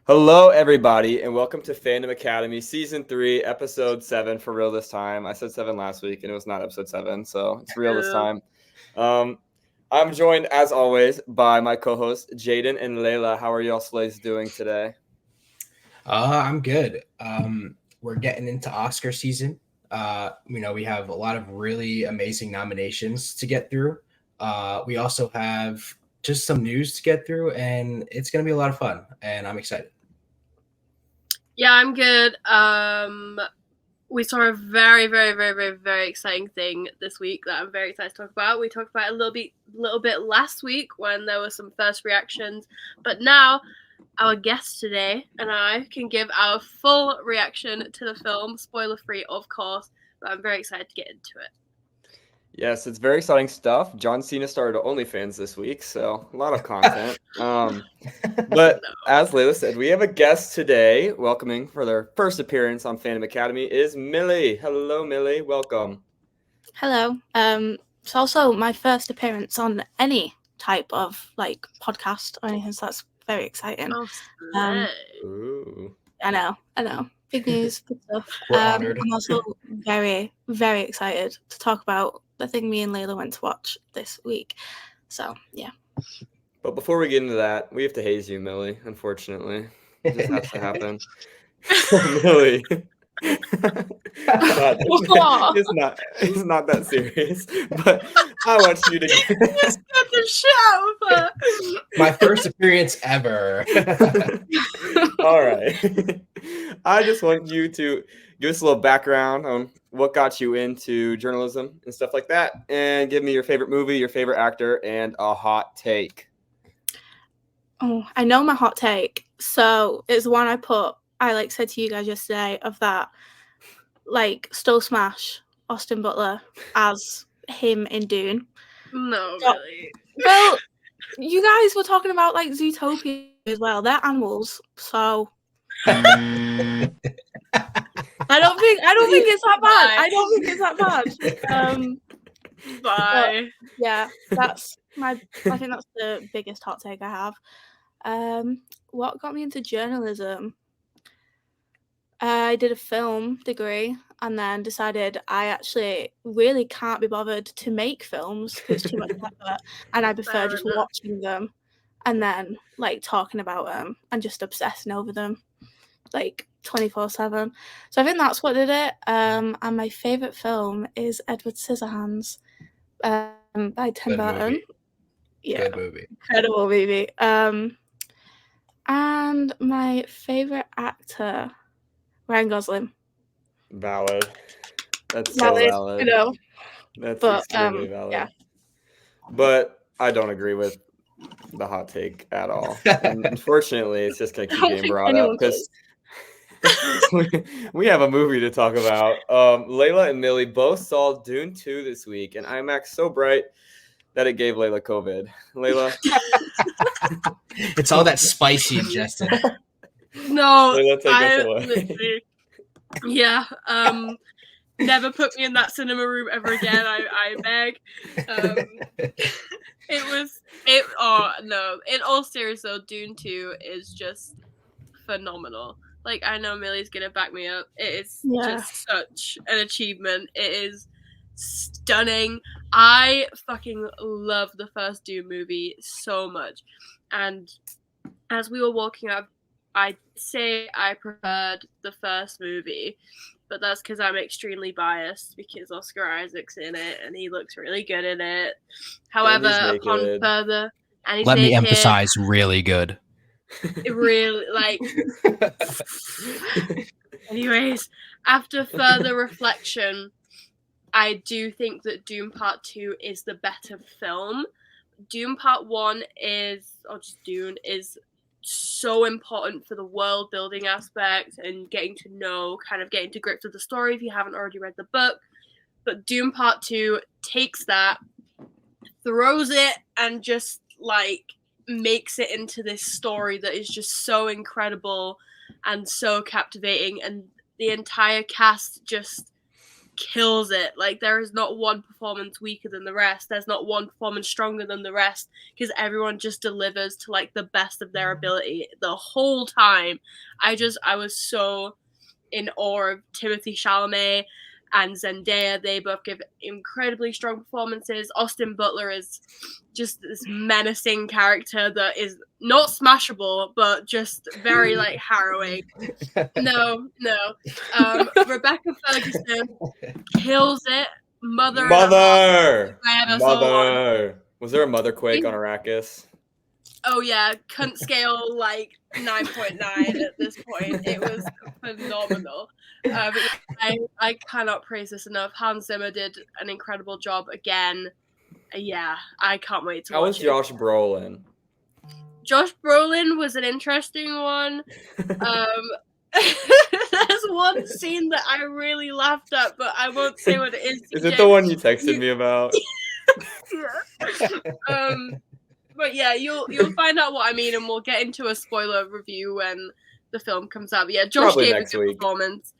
Hello, everybody, and welcome to Fandom Academy, Season 3, Episode 7, for real this time. I said 7 last week, and it was not Episode 7, so it's real this time. I'm joined, as always, by my co-hosts, Jaden and Layla. How are y'all slays doing today? I'm good. We're getting into Oscar season. We have a lot of really amazing nominations to get through. We also have just some news to get through, and it's going to be a lot of fun, and I'm excited. Yeah, I'm good. We saw a very, very, very, very, very exciting thing this week that I'm very excited to talk about. We talked about it a little bit last week when there were some first reactions, but now our guest today and I can give our full reaction to the film, spoiler-free, of course, but I'm very excited to get into it. Yes, it's very exciting stuff. John Cena started OnlyFans this week, so a lot of content. But as Layla said, we have a guest today. Welcoming for their first appearance on Fandom Academy is Millie. Hello, Millie. Welcome. Hello. It's also my first appearance on any type of podcast or anything, so that's very exciting. Ooh. I know. Big news, good stuff. We're honored. I'm also very, very excited to talk about the thing me and Layla went to watch this week. So, yeah. But before we get into that, we have to haze you, Millie, unfortunately. It just has to happen. Millie. God, it's not that serious. But I want you to just got the show. My first appearance ever. All right. I just want you to give us a little background on what got you into journalism and stuff like that, and give me your favorite movie, your favorite actor, and a hot take. Oh, I know my hot take. So it's one I said to you guys yesterday of that, still smash Austin Butler as him in Dune. No, really. Well, you guys were talking about Zootopia as well. They're animals, so I don't think it's that bad. I don't think it's that bad. Bye. Yeah, I think that's the biggest hot take I have. What got me into journalism? I did a film degree and then decided I actually really can't be bothered to make films because it's too much effort, and I prefer just watching them and then talking about them and just obsessing over them 24/7. So I think that's what did it. And my favorite film is Edward Scissorhands by Tim Burton. Movie. Yeah, good movie. Incredible movie. And my favorite actor, Ryan Gosling. Valid. That's so valid. I know. That's extremely valid. Yeah. But I don't agree with the hot take at all. And unfortunately, it's just going to keep getting brought up because we have a movie to talk about. Layla and Millie both saw Dune 2 this week, and IMAX so bright that it gave Layla COVID. Layla? It's all that spice you ingested. No, Layla, take us away. Yeah, never put me in that cinema room ever again. I beg. In all seriousness though, Dune 2 is just phenomenal. I know Millie's gonna back me up. It is just such an achievement. It is stunning. I fucking love the first Dune movie so much, and as we were walking up, I'd say I preferred the first movie, but that's because I'm extremely biased because Oscar Isaac's in it and he looks really good in it. However, upon further, and he's Let me naked, emphasize, really good. It really Anyways, after further reflection, I do think that Dune Part 2 is the better film. Dune Part 1 Dune is so important for the world building aspect and getting to grips with the story if you haven't already read the book. But Dune Part 2 takes that, throws it, and just makes it into this story that is just so incredible and so captivating, and the entire cast just kills it. Like, there is not one performance weaker than the rest. There's not one performance stronger than the rest, because everyone just delivers to like the best of their ability the whole time. I was so in awe of Timothée Chalamet and Zendaya. They both give incredibly strong performances. Austin Butler is just this menacing character that is not smashable, but just very like harrowing. No. Rebecca Ferguson kills it. Mother. Was there a mother quake on Arrakis? Oh yeah, cunt scale like 9.9 at this point. It was phenomenal. But yeah, I cannot praise this enough. Hans Zimmer did an incredible job again. Yeah, I can't wait to watch it. How was Josh Brolin? Josh Brolin was an interesting one. There's one scene that I really laughed at, but I won't say what it is. Is it the one you texted me about? Yeah. But yeah, you'll find out what I mean, and we'll get into a spoiler review when the film comes out. But yeah, Josh gave a good performance.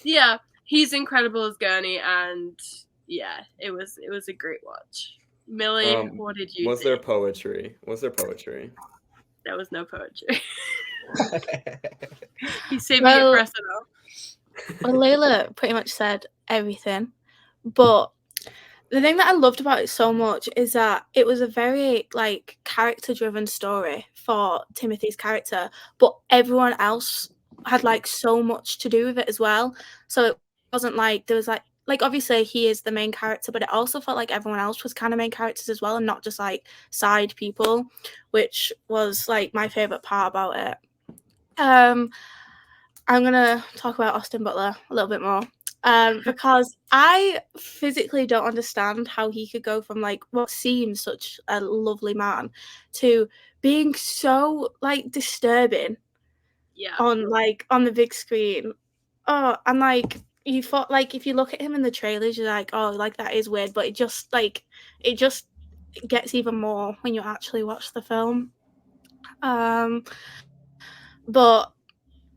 Yeah, he's incredible as Gurney, and yeah, it was a great watch. Millie, what did you think? Was there poetry? There was no poetry. He saved me at press enough. Well, Layla pretty much said everything, but the thing that I loved about it so much is that it was a very like character-driven story for Timothy's character, but everyone else had like so much to do with it as well. So it wasn't like there was like obviously he is the main character, but it also felt like everyone else was kind of main characters as well, and not just like side people, which was like my favorite part about it. I'm gonna talk about Austin Butler a little bit more. Because I physically don't understand how he could go from like what seems such a lovely man to being so like disturbing on the big screen. Oh, and like you thought like if you look at him in the trailers, you're like, oh, like that is weird, but it just gets even more when you actually watch the film. But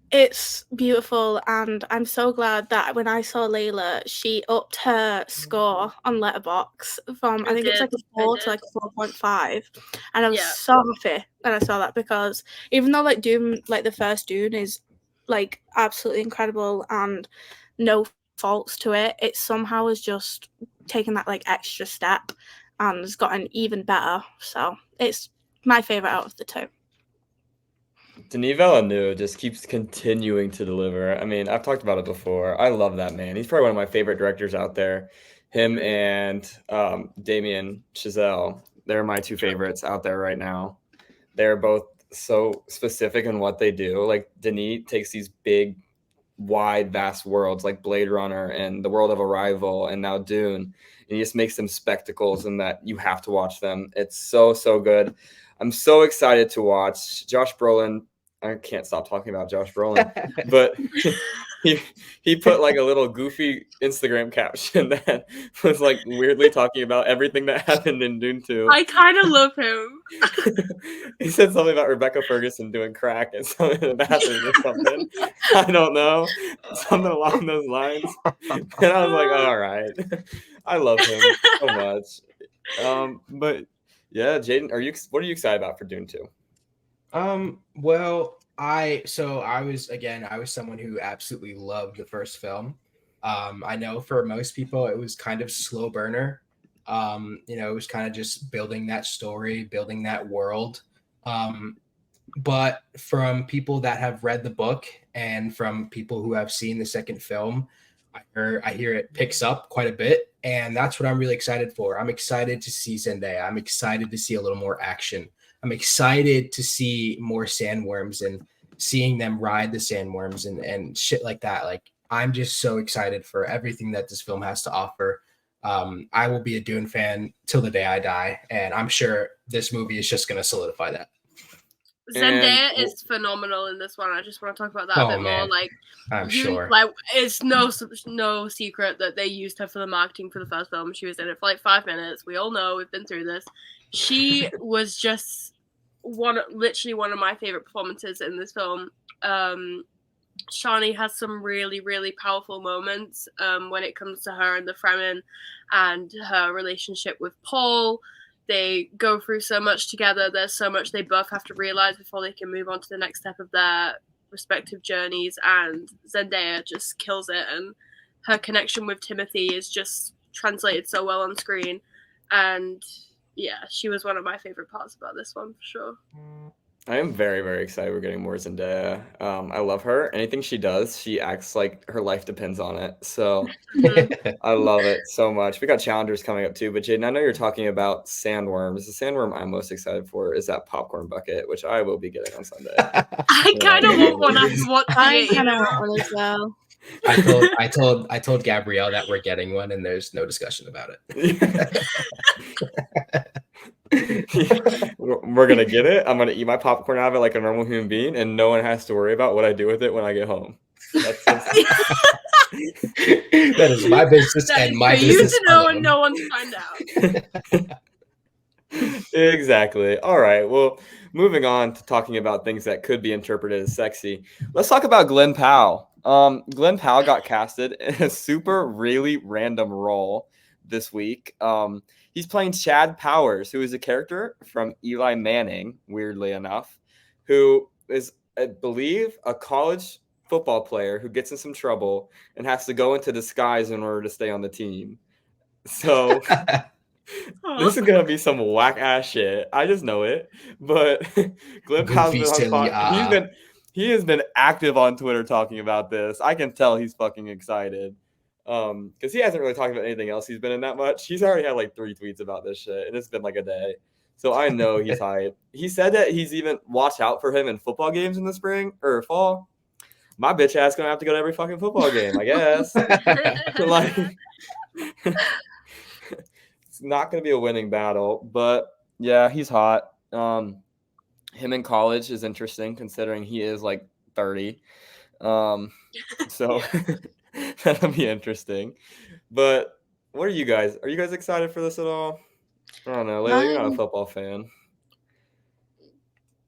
it's beautiful, and I'm so glad that when I saw Layla, she upped her score on Letterboxd from I think it's like a 4 to like 4.5, and I was so happy when I saw that, because even though like Dune, like the first Dune is like absolutely incredible and no faults to it, it somehow has just taken that like extra step and has gotten even better. So it's my favorite out of the two. Denis Villeneuve just keeps continuing to deliver. I mean, I've talked about it before. I love that man. He's probably one of my favorite directors out there. Him and Damien Chazelle, they're my two favorites out there right now. They're both so specific in what they do. Like Denis takes these big, wide, vast worlds like Blade Runner and the world of Arrival and now Dune, and he just makes them spectacles and that you have to watch them. It's so, so good. I'm so excited to watch Josh Brolin. I can't stop talking about Josh Brolin, but he put like a little goofy Instagram caption that was like weirdly talking about everything that happened in Dune 2. I kind of love him. He said something about Rebecca Ferguson doing crack and something in the bathroom or something. I don't know. Something along those lines. And I was like, all right. I love him so much. But yeah, Jaden, what are you excited about for Dune 2? Well, I was someone who absolutely loved the first film. I know for most people it was kind of slow burner. It was kind of just building that story, building that world. But from people that have read the book and from people who have seen the second film, I hear it picks up quite a bit, and that's what I'm really excited for. I'm excited to see Zendaya. I'm excited to see a little more action. I'm excited to see more sandworms and seeing them ride the sandworms and shit like that. Like, I'm just so excited for everything that this film has to offer. I will be a Dune fan till the day I die, and I'm sure this movie is just going to solidify that. Zendaya is phenomenal in this one. I just want to talk about that a bit more. Like, I'm sure. Like, it's no secret that they used her for the marketing for the first film. She was in it for like 5 minutes. We all know, we've been through this. She was just literally one of my favorite performances in this film. Shani has some really, really powerful moments when it comes to her and the Fremen and her relationship with Paul. They go through so much together. There's so much they both have to realize before they can move on to the next step of their respective journeys. And Zendaya just kills it. And her connection with Timothy is just translated so well on screen. And yeah, she was one of my favorite parts about this one, for sure. I am very, very excited we're getting more Zendaya. I love her. Anything she does, she acts like her life depends on it. So I love it so much. We got Challengers coming up too. But Jaden, I know you're talking about sandworms. The sandworm I'm most excited for is that popcorn bucket, which I will be getting on Sunday. I kind of want one after watching I it. kind of want one as well. I told Gabrielle that we're getting one, and there's no discussion about it. We're gonna get it. I'm gonna eat my popcorn out of it like a normal human being, and no one has to worry about what I do with it when I get home. That is my business that and my for business. You to know and no one to find out. Exactly. All right. Well, moving on to talking about things that could be interpreted as sexy. Let's talk about Glen Powell. Glen Powell got casted in a super really random role this week. He's playing Chad Powers, who is a character from Eli Manning, weirdly enough, who is, I believe, a college football player who gets in some trouble and has to go into disguise in order to stay on the team. So this is gonna be some whack ass shit. I just know it. But Glen Powell's been he has been active on Twitter talking about this. I can tell he's fucking excited. Because he hasn't really talked about anything else he's been in that much. He's already had like 3 tweets about this shit, and it's been like a day. So I know he's hyped. He said that he's even watch out for him in football games in the spring or fall. My bitch ass gonna have to go to every fucking football game, I guess. Like, it's not gonna be a winning battle, but yeah, he's hot. Him in college is interesting considering he is like 30. So that'll be interesting. But what are you guys? Are you guys excited for this at all? I don't know. Layla, you're not a football fan.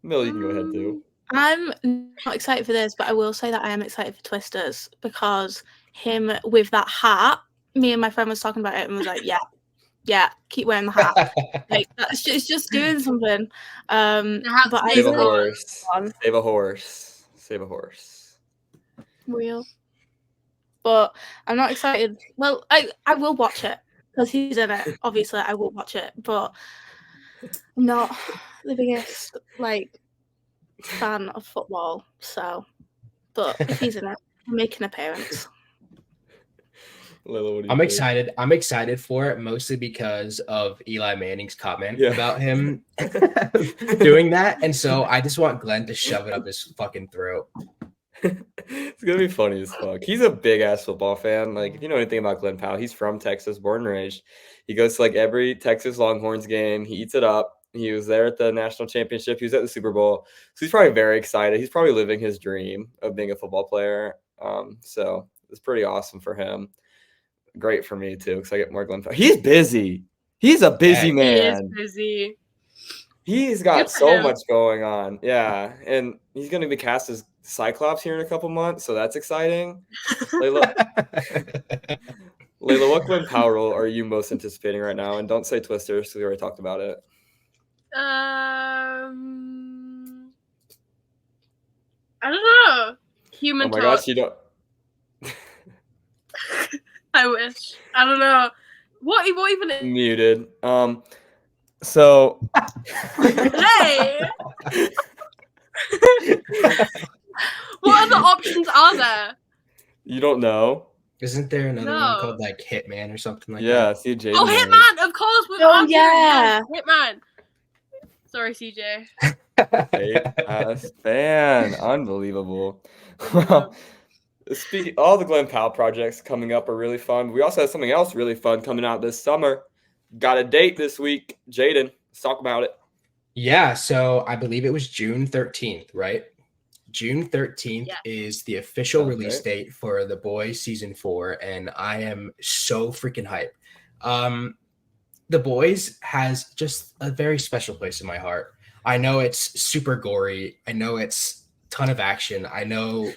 Millie, you can go ahead too. I'm not excited for this, but I will say that I am excited for Twisters because him with that hat, me and my friend was talking about it and was like, yeah, keep wearing the hat. Like it's just doing something. But Save a horse. Save a horse. Save a horse. Real. But I'm not excited. Well, I will watch it because he's in it. Obviously, I will watch it, but I'm not the biggest fan of football. So, but if he's in it, I'll make an appearance. Lila, I'm excited. I'm excited for it mostly because of Eli Manning's comment about him doing that, and so I just want Glenn to shove it up his fucking throat. It's gonna be funny as fuck. He's a big ass football fan. Like, if you know anything about Glen Powell, he's from Texas, born and raised. He goes to like every Texas Longhorns game. He eats it up. He was there at the national championship. He was at the Super Bowl. So he's probably very excited. He's probably living his dream of being a football player. So it's pretty awesome for him. Great for me too, because I get more Glen Powell. He's busy. He's a busy man. He is busy. He's got so much going on. Yeah. And he's going to be cast as Cyclops here in a couple months, so that's exciting. Layla, what Glen Powell role are you most anticipating right now? And don't say Twisters, because we already talked about it. I don't know. Human Oh my Torch. gosh, you don't. I wish. I don't know. What even is Muted. So hey. What other options are there? You don't know? Isn't there another one called like Hitman or something like that? Yeah, CJ. Oh, Hitman, of course. Yeah, Hitman. Sorry, CJ. Fan, unbelievable. Well, all the Glen Powell projects coming up are really fun. We also have something else really fun coming out this summer. Got a date this week. Jaden, let's talk about it. Yeah, so I believe it was June 13th, right? June 13th is the official release date for The Boys Season 4, and I am so freaking hyped. The Boys has just a very special place in my heart. I know it's super gory. I know it's a ton of action. I know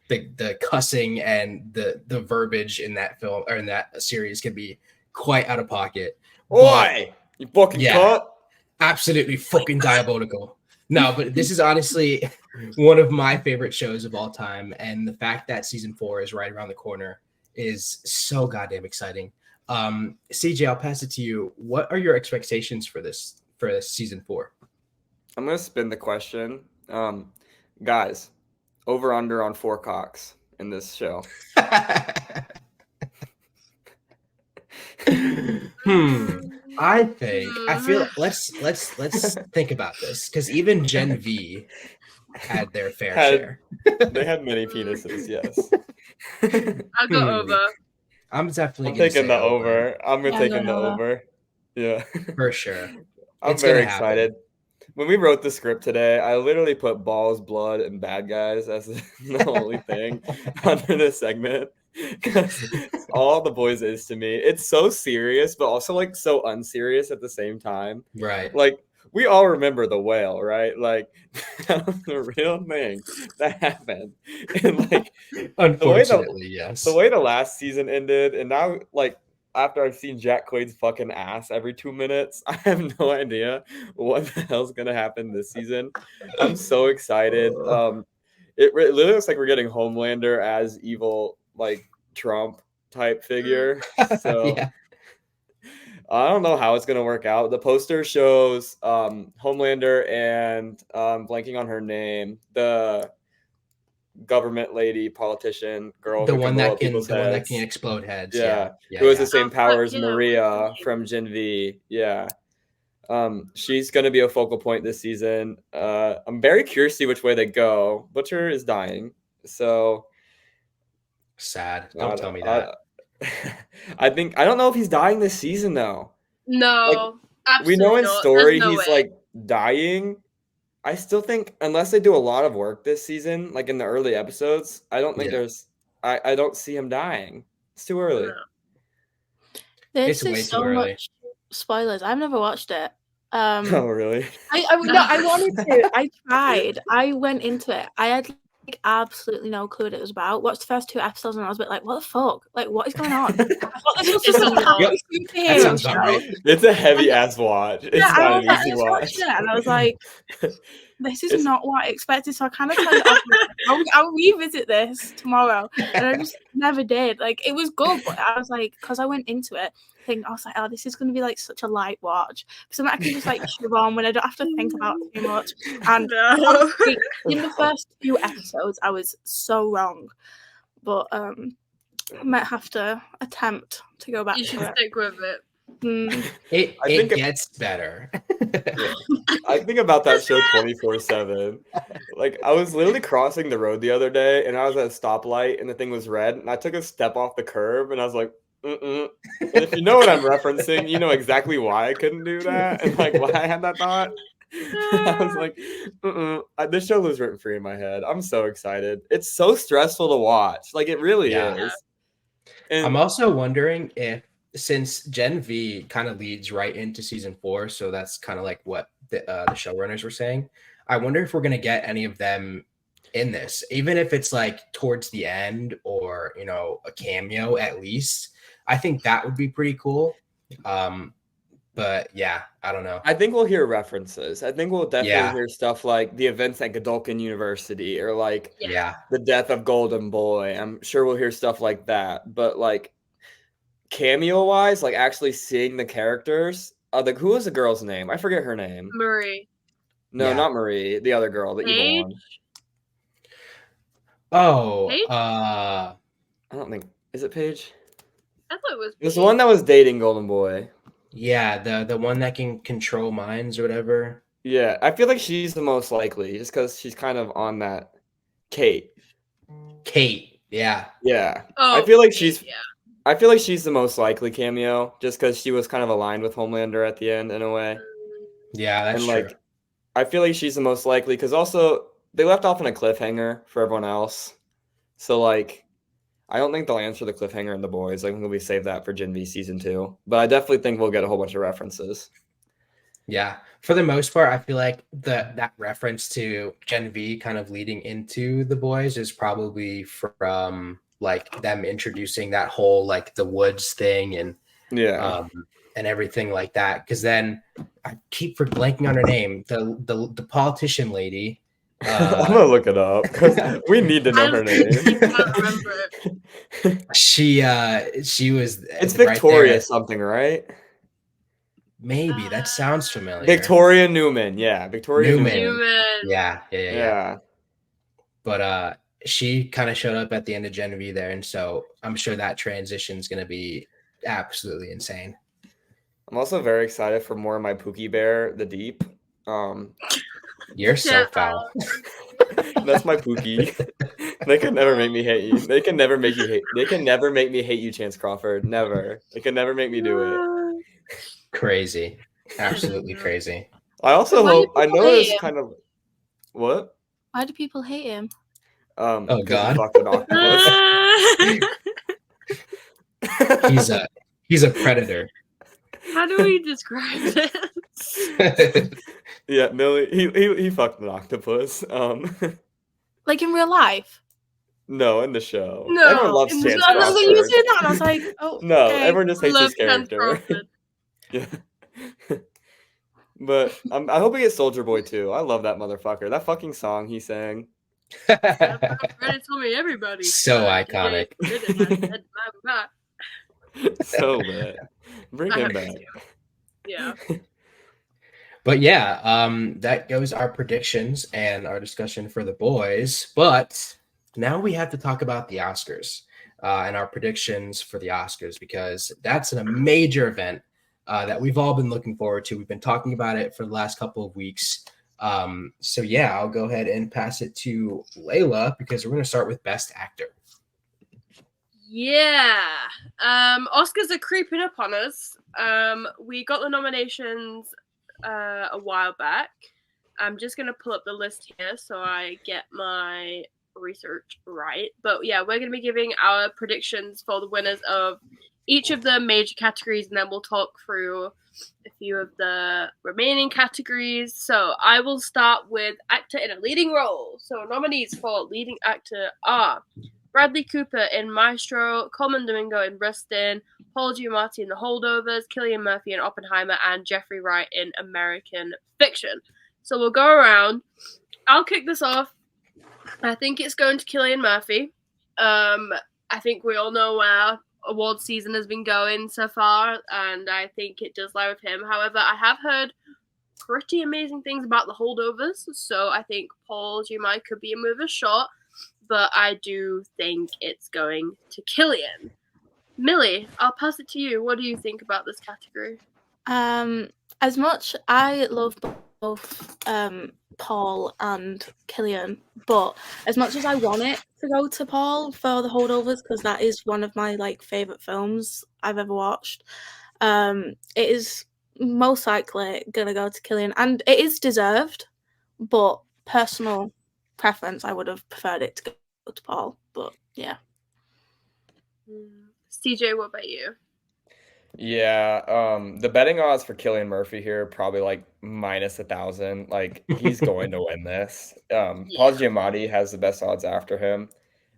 the cussing and the verbiage in that film or in that series can be quite out of pocket. Oi, you fucking cunt. Absolutely fucking diabolical. No, but this is honestly one of my favorite shows of all time, and the fact that season 4 is right around the corner is so goddamn exciting. CJ, I'll pass it to you. What are your expectations for this season 4? I'm gonna spin the question. Guys, over under on 4 cocks in this show. I feel let's think about this, because even Gen V had their fair share. They had many penises, yes. I'll go over. I'm definitely taking the over. I'm taking the over. Yeah. For sure. I'm very excited. When we wrote the script today, I literally put balls, blood, and bad guys as the only thing under this segment. Because all The Boys is to me. It's so serious, but also like so unserious at the same time. Right. Like, we all remember the whale, right? Like, that was the real thing that happened. And like, unfortunately, yes. The way the last season ended, and now like after I've seen Jack Quaid's fucking ass every 2 minutes, I have no idea what the hell's gonna happen this season. I'm so excited. It literally looks like we're getting Homelander as evil, like Trump type figure. So yeah. I don't know how it's gonna work out. The poster shows Homelander and blanking on her name, the government lady, politician girl, the one that can explode heads. Yeah. Who has the same power as Maria from Gen V. Yeah. She's gonna be a focal point this season. I'm very curious to see which way they go. Butcher is dying, so sad. Don't tell me that. I don't know if he's dying this season though. No, like, we know in story he's like dying. I still think unless they do a lot of work this season, like in the early episodes, I don't think I don't see him dying. It's too early. No. This is so much spoilers. I've never watched it. Oh really? I wanted to. I tried. I went into it. I had like absolutely no clue what it was about. Watched the first 2 episodes and I was a bit like, what the fuck? Like, what is going on? I thought this was just that sounds about right. It's a heavy ass watch. It's not an easy watch. And I was like, this is not what I expected. So I kind of turned it off. I'll revisit this tomorrow. And I just never did. Like, it was good, but I was like, because I went into it, I was like, oh, this is going to be like such a light watch. So I can just like shove on when I don't have to think about it too much. And honestly, in the first 2 episodes, I was so wrong. But I might have to attempt to go back to it. You should stick with it. It gets better. I think about that show 24/7. Like, I was literally crossing the road the other day and I was at a stoplight and the thing was red and I took a step off the curb and I was like, And if you know what I'm referencing, you know exactly why I couldn't do that and like why I had that thought. I was like, this show was written free in my head. I'm so excited. It's so stressful to watch. Like, it really is. And I'm also wondering if, since Gen V kind of leads right into season 4, so that's kind of like what the showrunners were saying. I wonder if we're going to get any of them in this, even if it's like towards the end or, you know, a cameo at least. I think that would be pretty cool. But yeah, I don't know. I think we'll hear references. I think we'll definitely hear stuff like the events at Godolphin University or like the death of Golden Boy. I'm sure we'll hear stuff like that. But like cameo wise, like actually seeing the characters, like who was the girl's name? I forget her name. Marie. No, not Marie. The other girl, the evil one. Oh, Paige? I don't think, is it Paige? I thought it was. It was the one that was dating Golden Boy. Yeah, the one that can control minds or whatever. Yeah, I feel like she's the most likely, just because she's kind of on that. Kate, yeah. Oh, I feel like she's. Yeah. I feel like she's the most likely cameo, just because she was kind of aligned with Homelander at the end in a way. Yeah, that's true. Like, I feel like she's the most likely because also they left off on a cliffhanger for everyone else, so like. I don't think they'll answer the cliffhanger in The Boys. I think we save that for Gen V season 2. But I definitely think we'll get a whole bunch of references. Yeah, for the most part, I feel like that reference to Gen V kind of leading into The Boys is probably from like them introducing that whole like the woods thing and everything like that. Because then I keep for blanking on her name, the politician lady. I'm gonna look it up because we need to know her name. I can't remember it. She was. It's right Victoria there. something, right? Maybe that sounds familiar. Victoria Newman, yeah, Victoria Newman. Yeah. But she kind of showed up at the end of Gen V there, and so I'm sure that transition is going to be absolutely insane. I'm also very excited for more of my Pookie Bear, the Deep. You're so foul. That's my Pookie. They can never make me hate you. They can never make you hate. They can never make me hate you, Chance Crawford. Never. They can never make me do it. Crazy, absolutely crazy. I also hope. I know it's kind of what. Why do people hate him? Oh God! He fucked an octopus. He's a predator. How do we describe this? Yeah, Millie. He fucked an octopus. Like in real life. No, in the show. No, everyone loves Chance Crawford. You were saying that, and I was like, oh. No, okay. everyone just hates his character. Yeah. But I hope he gets Soldier Boy too. I love that motherfucker. That fucking song he sang. Reddit told me everybody. So iconic. So lit. Bring him back. Yeah. But yeah, that goes our predictions and our discussion for The Boys. But now we have to talk about the Oscars and our predictions for the Oscars, because that's a major event that we've all been looking forward to. We've been talking about it for the last couple of weeks. So yeah, I'll go ahead and pass it to Layla, because we're going to start with Best Actor. Yeah. Oscars are creeping up on us. We got the nominations a while back. I'm just going to pull up the list here so I get my research right. But yeah, we're going to be giving our predictions for the winners of each of the major categories, and then we'll talk through a few of the remaining categories. So I will start with actor in a leading role. So nominees for leading actor are Bradley Cooper in Maestro, Colman Domingo in Rustin, Paul Giamatti in The Holdovers, Cillian Murphy in Oppenheimer, and Jeffrey Wright in American Fiction. So we'll go around. I'll kick this off. I think it's going to Cillian Murphy. I think we all know where award season has been going so far, and I think it does lie with him. However, I have heard pretty amazing things about The Holdovers, so I think Paul Giamatti could be a move of shot, but I do think it's going to Cillian. Millie, I'll pass it to you. What do you think about this category? As much I love both Paul and Cillian, but as much as I want it to go to Paul for The Holdovers, because that is one of my favorite films I've ever watched, it is most likely gonna go to Cillian, and it is deserved, but personal preference, I would have preferred it to go to Paul. But yeah. CJ, what about you? Yeah, the betting odds for Cillian Murphy here are probably minus 1,000. He's going to win this. Paul Giamatti has the best odds after him.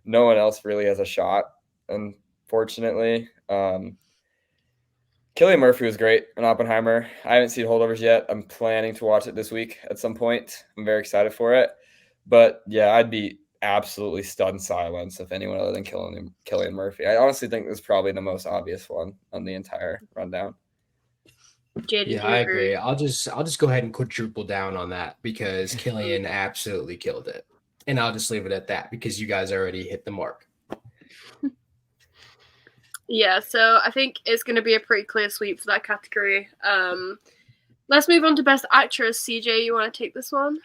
No one else really has a shot, unfortunately. Cillian Murphy was great in Oppenheimer. I haven't seen Holdovers yet. I'm planning to watch it this week at some point. I'm very excited for it. But yeah, I'd be absolutely stunned silence if anyone other than Cillian Murphy. I honestly think this is probably the most obvious one on the entire rundown. Yeah, I agree. I'll just go ahead and quadruple down on that, because Cillian absolutely killed it. And I'll just leave it at that, because you guys already hit the mark. Yeah, so I think it's going to be a pretty clear sweep for that category. Let's move on to Best Actress. CJ, you want to take this one?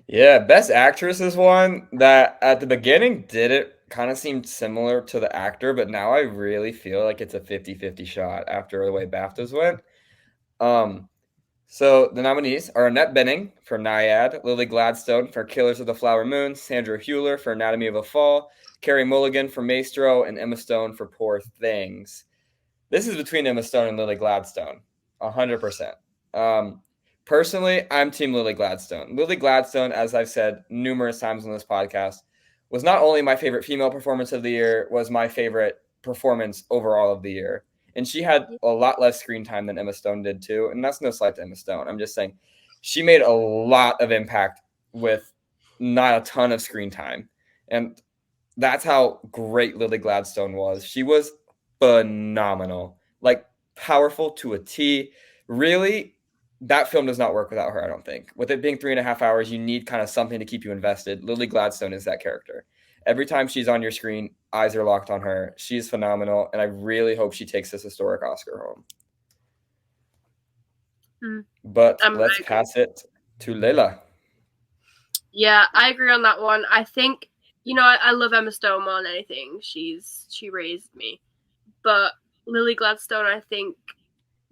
Yeah, Best Actress is one that at the beginning kind of seemed similar to the actor, but now I really feel like it's a 50-50 shot after the way BAFTAs went. So the nominees are Annette Bening for Naiad, Lily Gladstone for Killers of the Flower Moon, Sandra Hüller for Anatomy of a Fall, Carey Mulligan for Maestro, and Emma Stone for Poor Things. This is between Emma Stone and Lily Gladstone, 100%. Personally, I'm Team Lily Gladstone. Lily Gladstone, as I've said numerous times on this podcast, was not only my favorite female performance of the year, was my favorite performance overall of the year. And she had a lot less screen time than Emma Stone did too. And that's no slight to Emma Stone. I'm just saying she made a lot of impact with not a ton of screen time. And that's how great Lily Gladstone was. She was phenomenal, like powerful to a T. Really, that film does not work without her, I don't think. With it being 3.5 hours, you need kind of something to keep you invested. Lily Gladstone is that character. Every time she's on your screen, eyes are locked on her. She's phenomenal, and I really hope she takes this historic Oscar home. But let's pass it to Layla. Yeah, I agree on that one. I think, I love Emma Stone more than anything. She raised me. But Lily Gladstone, I think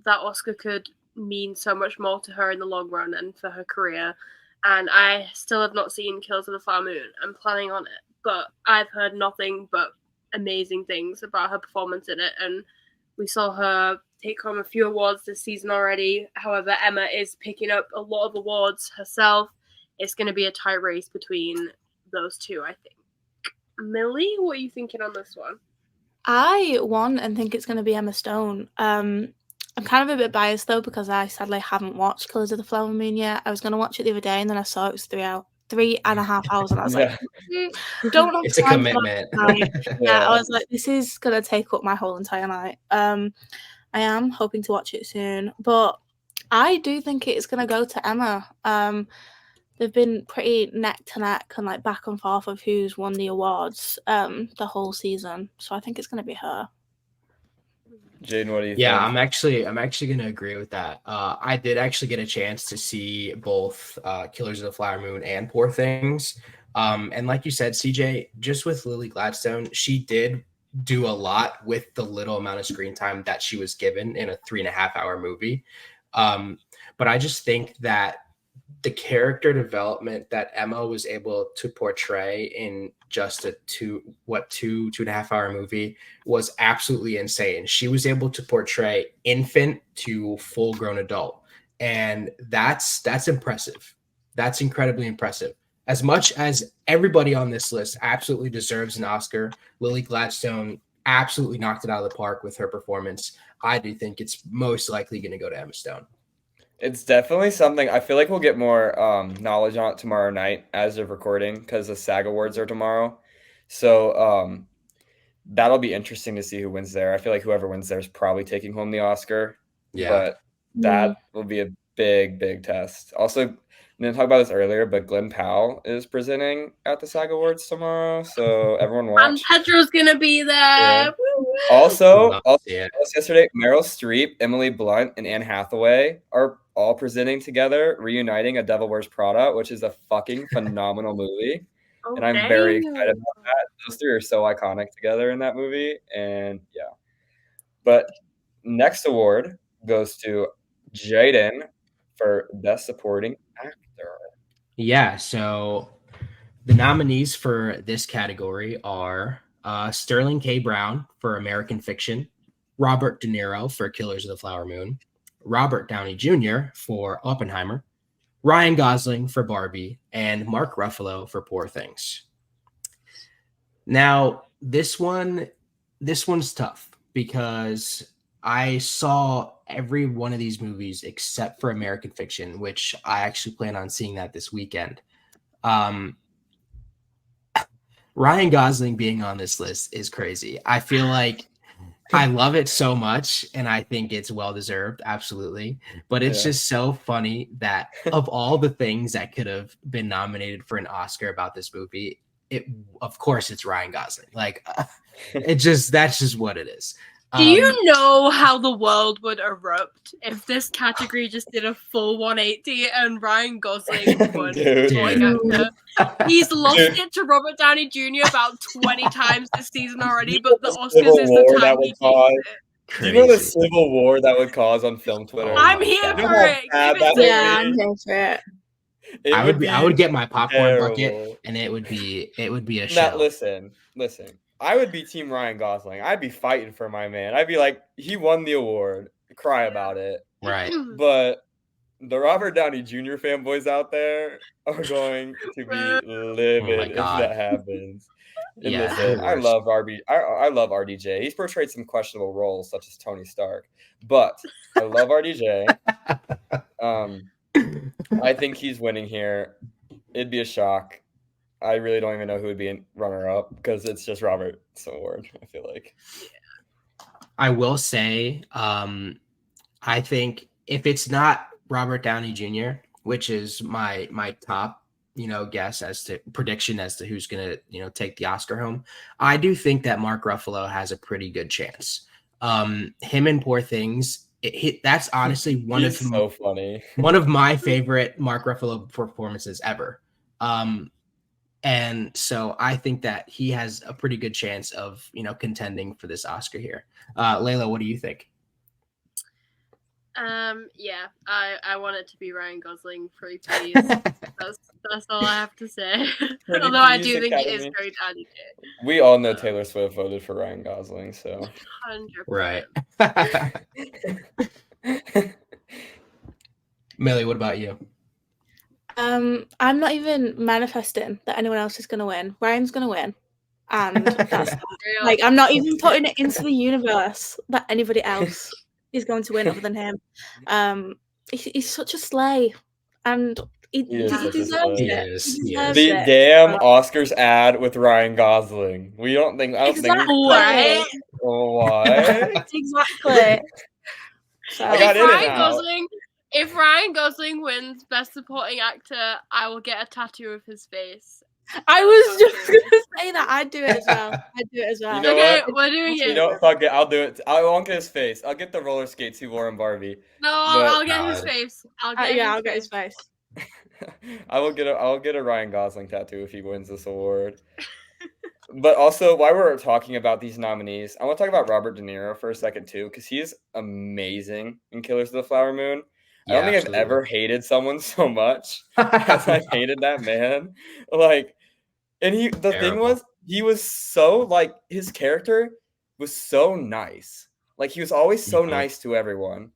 that Oscar could mean so much more to her in the long run and for her career. And I still have not seen Killers of the Flower Moon. I'm planning on it, but I've heard nothing but amazing things about her performance in it. And we saw her take home a few awards this season already. However, Emma is picking up a lot of awards herself. It's going to be a tight race between those two, I think. Millie, what are you thinking on this one? I want and think it's going to be Emma Stone. I'm kind of a bit biased though because I sadly haven't watched Colours of the Flower Moon yet. I was going to watch it the other day and then I saw it was 3.5 hours and I was like, don't have it's a commitment. Yeah, I was like, this is going to take up my whole entire night. I am hoping to watch it soon, but I do think it's going to go to Emma. They've been pretty neck to neck and like back and forth of who's won the awards the whole season. So I think it's going to be her. Jaden, what do you think? Yeah, I'm actually going to agree with that. I did actually get a chance to see both Killers of the Flower Moon and Poor Things. And like you said, CJ, just with Lily Gladstone, she did do a lot with the little amount of screen time that she was given in a 3.5 hour movie. But I just think that the character development that Emma was able to portray in just a 2.5 hour movie was absolutely insane. She was able to portray infant to full grown adult. And that's impressive. That's incredibly impressive. As much as everybody on this list absolutely deserves an Oscar, Lily Gladstone absolutely knocked it out of the park with her performance. I do think it's most likely going to go to Emma Stone. It's definitely something. I feel like we'll get more knowledge on it tomorrow night as of recording because the SAG Awards are tomorrow. So that'll be interesting to see who wins there. I feel like whoever wins there is probably taking home the Oscar. Yeah. But that will be a big, big test. Also, I didn't talk about this earlier, but Glen Powell is presenting at the SAG Awards tomorrow. So everyone watch. And Pedro's going to be there. Yeah. Also yesterday, Meryl Streep, Emily Blunt, and Anne Hathaway are all presenting together, reuniting A Devil Wears Prada, which is a fucking phenomenal movie. Oh, and I'm very excited about that. Those three are so iconic together in that movie. And yeah. But next award goes to Jaden for Best Supporting Actor. Yeah, so the nominees for this category are Sterling K. Brown for American Fiction, Robert De Niro for Killers of the Flower Moon, Robert Downey Jr. for Oppenheimer, Ryan Gosling for Barbie, and Mark Ruffalo for Poor Things. Now, this one's tough because I saw every one of these movies except for American Fiction, which I actually plan on seeing that this weekend. Ryan Gosling being on this list is crazy. I feel like I love it so much, and I think it's well-deserved, absolutely. But it's just so funny that of all the things that could have been nominated for an Oscar about this movie, of course it's Ryan Gosling. Like, that's just what it is. Do you know how the world would erupt if this category just did a full 180 and Ryan Gosling won supporting actor? He's lost it to Robert Downey Jr. about 20 times this season already, but the Oscars is the time he takes it. Do you know the civil war that would cause on film Twitter? I'm here for it. Yeah, I'm here for it. I would get my popcorn bucket, and it would be a show. Now, listen. I would be Team Ryan Gosling. I'd be fighting for my man. I'd be like, he won the award. Cry about it. Right. But the Robert Downey Jr. fanboys out there are going to be livid if that happens. And Yeah, listen, I love RDJ. He's portrayed some questionable roles, such as Tony Stark, but I love RDJ. I think he's winning here. It'd be a shock. I really don't even know who would be in runner-up because it's just Robert Sword, I feel like. I will say, I think if it's not Robert Downey Jr., which is my top, guess as to prediction as to who's gonna, take the Oscar home, I do think that Mark Ruffalo has a pretty good chance. Him in Poor Things, that's honestly one of my favorite Mark Ruffalo performances ever. And so I think that he has a pretty good chance of, contending for this Oscar here. Layla, what do you think? Yeah, I want it to be Ryan Gosling, pretty please. That's all I have to say. Although I do think it is very Daddy J. We all know Taylor Swift voted for Ryan Gosling, so 100%. Right. Millie, what about you? I'm not even manifesting that anyone else is going to win. Ryan's going to win. And that's like, I'm not even putting it into the universe that anybody else is going to win other than him. He's such a slay. And he deserves it. The damn Oscars ad with Ryan Gosling. I don't think what? Exactly. So I got if Ryan Gosling wins Best Supporting Actor, I will get a tattoo of his face. I was just going to say that. I'd do it as well. You know okay, what? we're doing it. You know what? Fuck it. I'll do it. I won't get his face. I'll get the roller skates he wore in Barbie. No, I'll get his face. I'll get his face. I'll get a Ryan Gosling tattoo if he wins this award. But also, while we're talking about these nominees, I want to talk about Robert De Niro for a second too, because he is amazing in Killers of the Flower Moon. I don't think I've ever hated someone so much as I've hated that man. Thing was, he was so his character was so nice. Like, he was always so nice to everyone,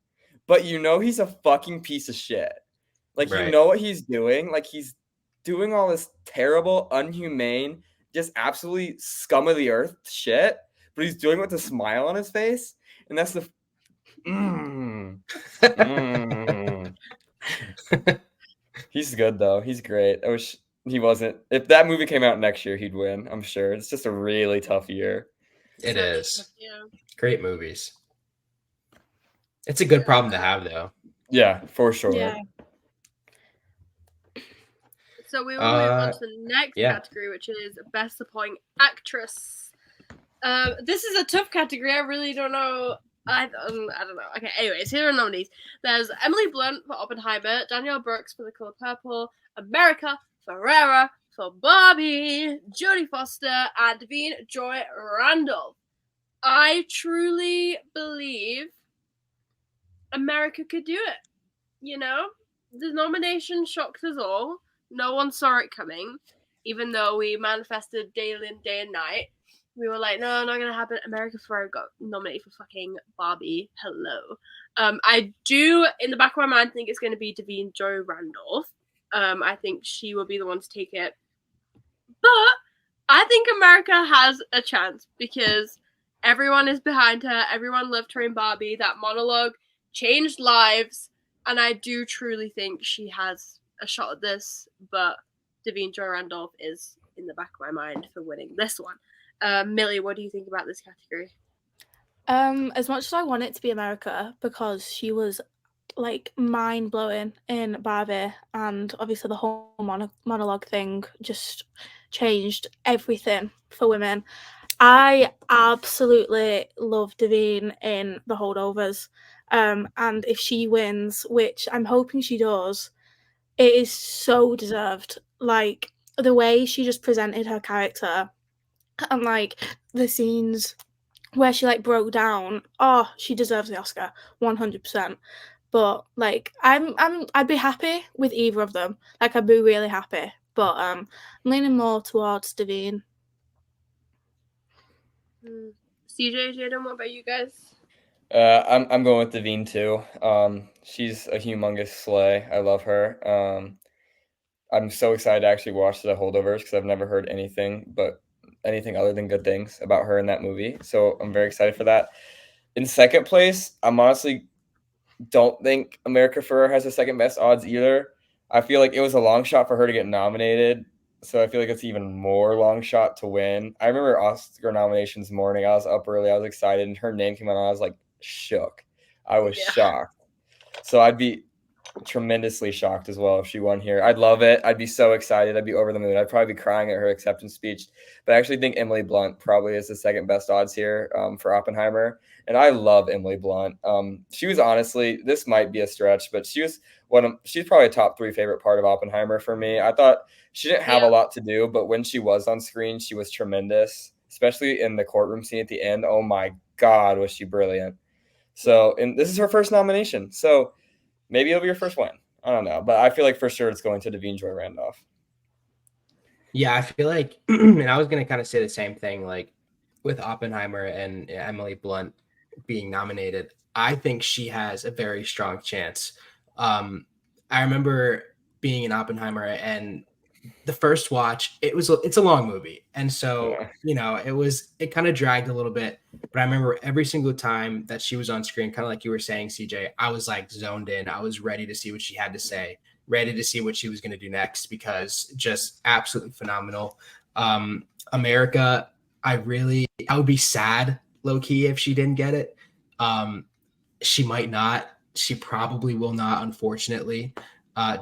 but he's a fucking piece of shit. Like, you know what he's doing? Like, he's doing all this terrible, unhumane, just absolutely scum of the earth shit, but he's doing it with a smile on his face, and that's the He's good though. He's great. I wish he wasn't. If that movie came out next year, he'd win. I'm sure. It's just a really tough year. It is. Yeah. Great movies. It's a good problem to have, though. Yeah, for sure. Yeah. So we will move on to the next category, which is Best Supporting Actress. This is a tough category. I really don't know. I don't know. Okay, anyways, here are nominees. There's Emily Blunt for Oppenheimer, Danielle Brooks for The Color Purple, America Ferrera for Barbie, Jodie Foster, and Devine Joy Randolph. I truly believe America could do it. The nomination shocked us all. No one saw it coming, even though we manifested day and night. We were like, no, not gonna happen. America Ferrera got nominated for fucking Barbie. Hello. I do, in the back of my mind, think it's going to be Devine Joy Randolph. I think she will be the one to take it. But I think America has a chance because everyone is behind her. Everyone loved her in Barbie. That monologue changed lives. And I do truly think she has a shot at this. But Devine Joy Randolph is in the back of my mind for winning this one. Millie, what do you think about this category? As much as I want it to be America, because she was mind-blowing in Barbie, and obviously the whole monologue thing just changed everything for women. I absolutely love Devine in The Holdovers, and if she wins, which I'm hoping she does, it is so deserved. Like, the way she just presented her character, and the scenes where she broke down, she deserves the Oscar 100%. But I'd be happy with either of them. I'd be really happy. But I'm leaning more towards Devine. CJ, Jaden, what about you guys? I'm going with Devine too. She's a humongous slay. I love her. I'm so excited to actually watch the holdovers because I've never heard anything other than good things about her in that movie. So I'm very excited for that. In second place, I'm honestly don't think America Ferrera has the second best odds either. I feel like it was a long shot for her to get nominated, so I feel like it's even more long shot to win. I remember Oscar nominations morning. I was up early. I was excited, and her name came out, and I was like shook. I was shocked. So I'd be tremendously shocked as well if she won here. I'd love it. I'd be so excited. I'd be over the moon. I'd probably be crying at her acceptance speech. But I actually think Emily Blunt probably is the second best odds here for Oppenheimer. And I love Emily Blunt. She was honestly, this might be a stretch, but she's probably a top 3 favorite part of Oppenheimer for me. I thought she didn't have a lot to do, but when she was on screen, she was tremendous, especially in the courtroom scene at the end. Oh my God, was she brilliant. So, and this is her first nomination. So maybe it'll be your first win. I don't know, but I feel like for sure it's going to Devine Joy Randolph. Yeah, I feel like, and I was going to kind of say the same thing, like with Oppenheimer and Emily Blunt being nominated. I think she has a very strong chance. I remember being in Oppenheimer, and the first watch, it's a long movie, and so it kind of dragged a little bit. But I remember every single time that she was on screen, kind of like you were saying, CJ, I was like zoned in. I was ready to see what she had to say, ready to see what she was going to do next, because just absolutely phenomenal. America, I would be sad low key if she didn't get it. She might not. She probably will not, unfortunately,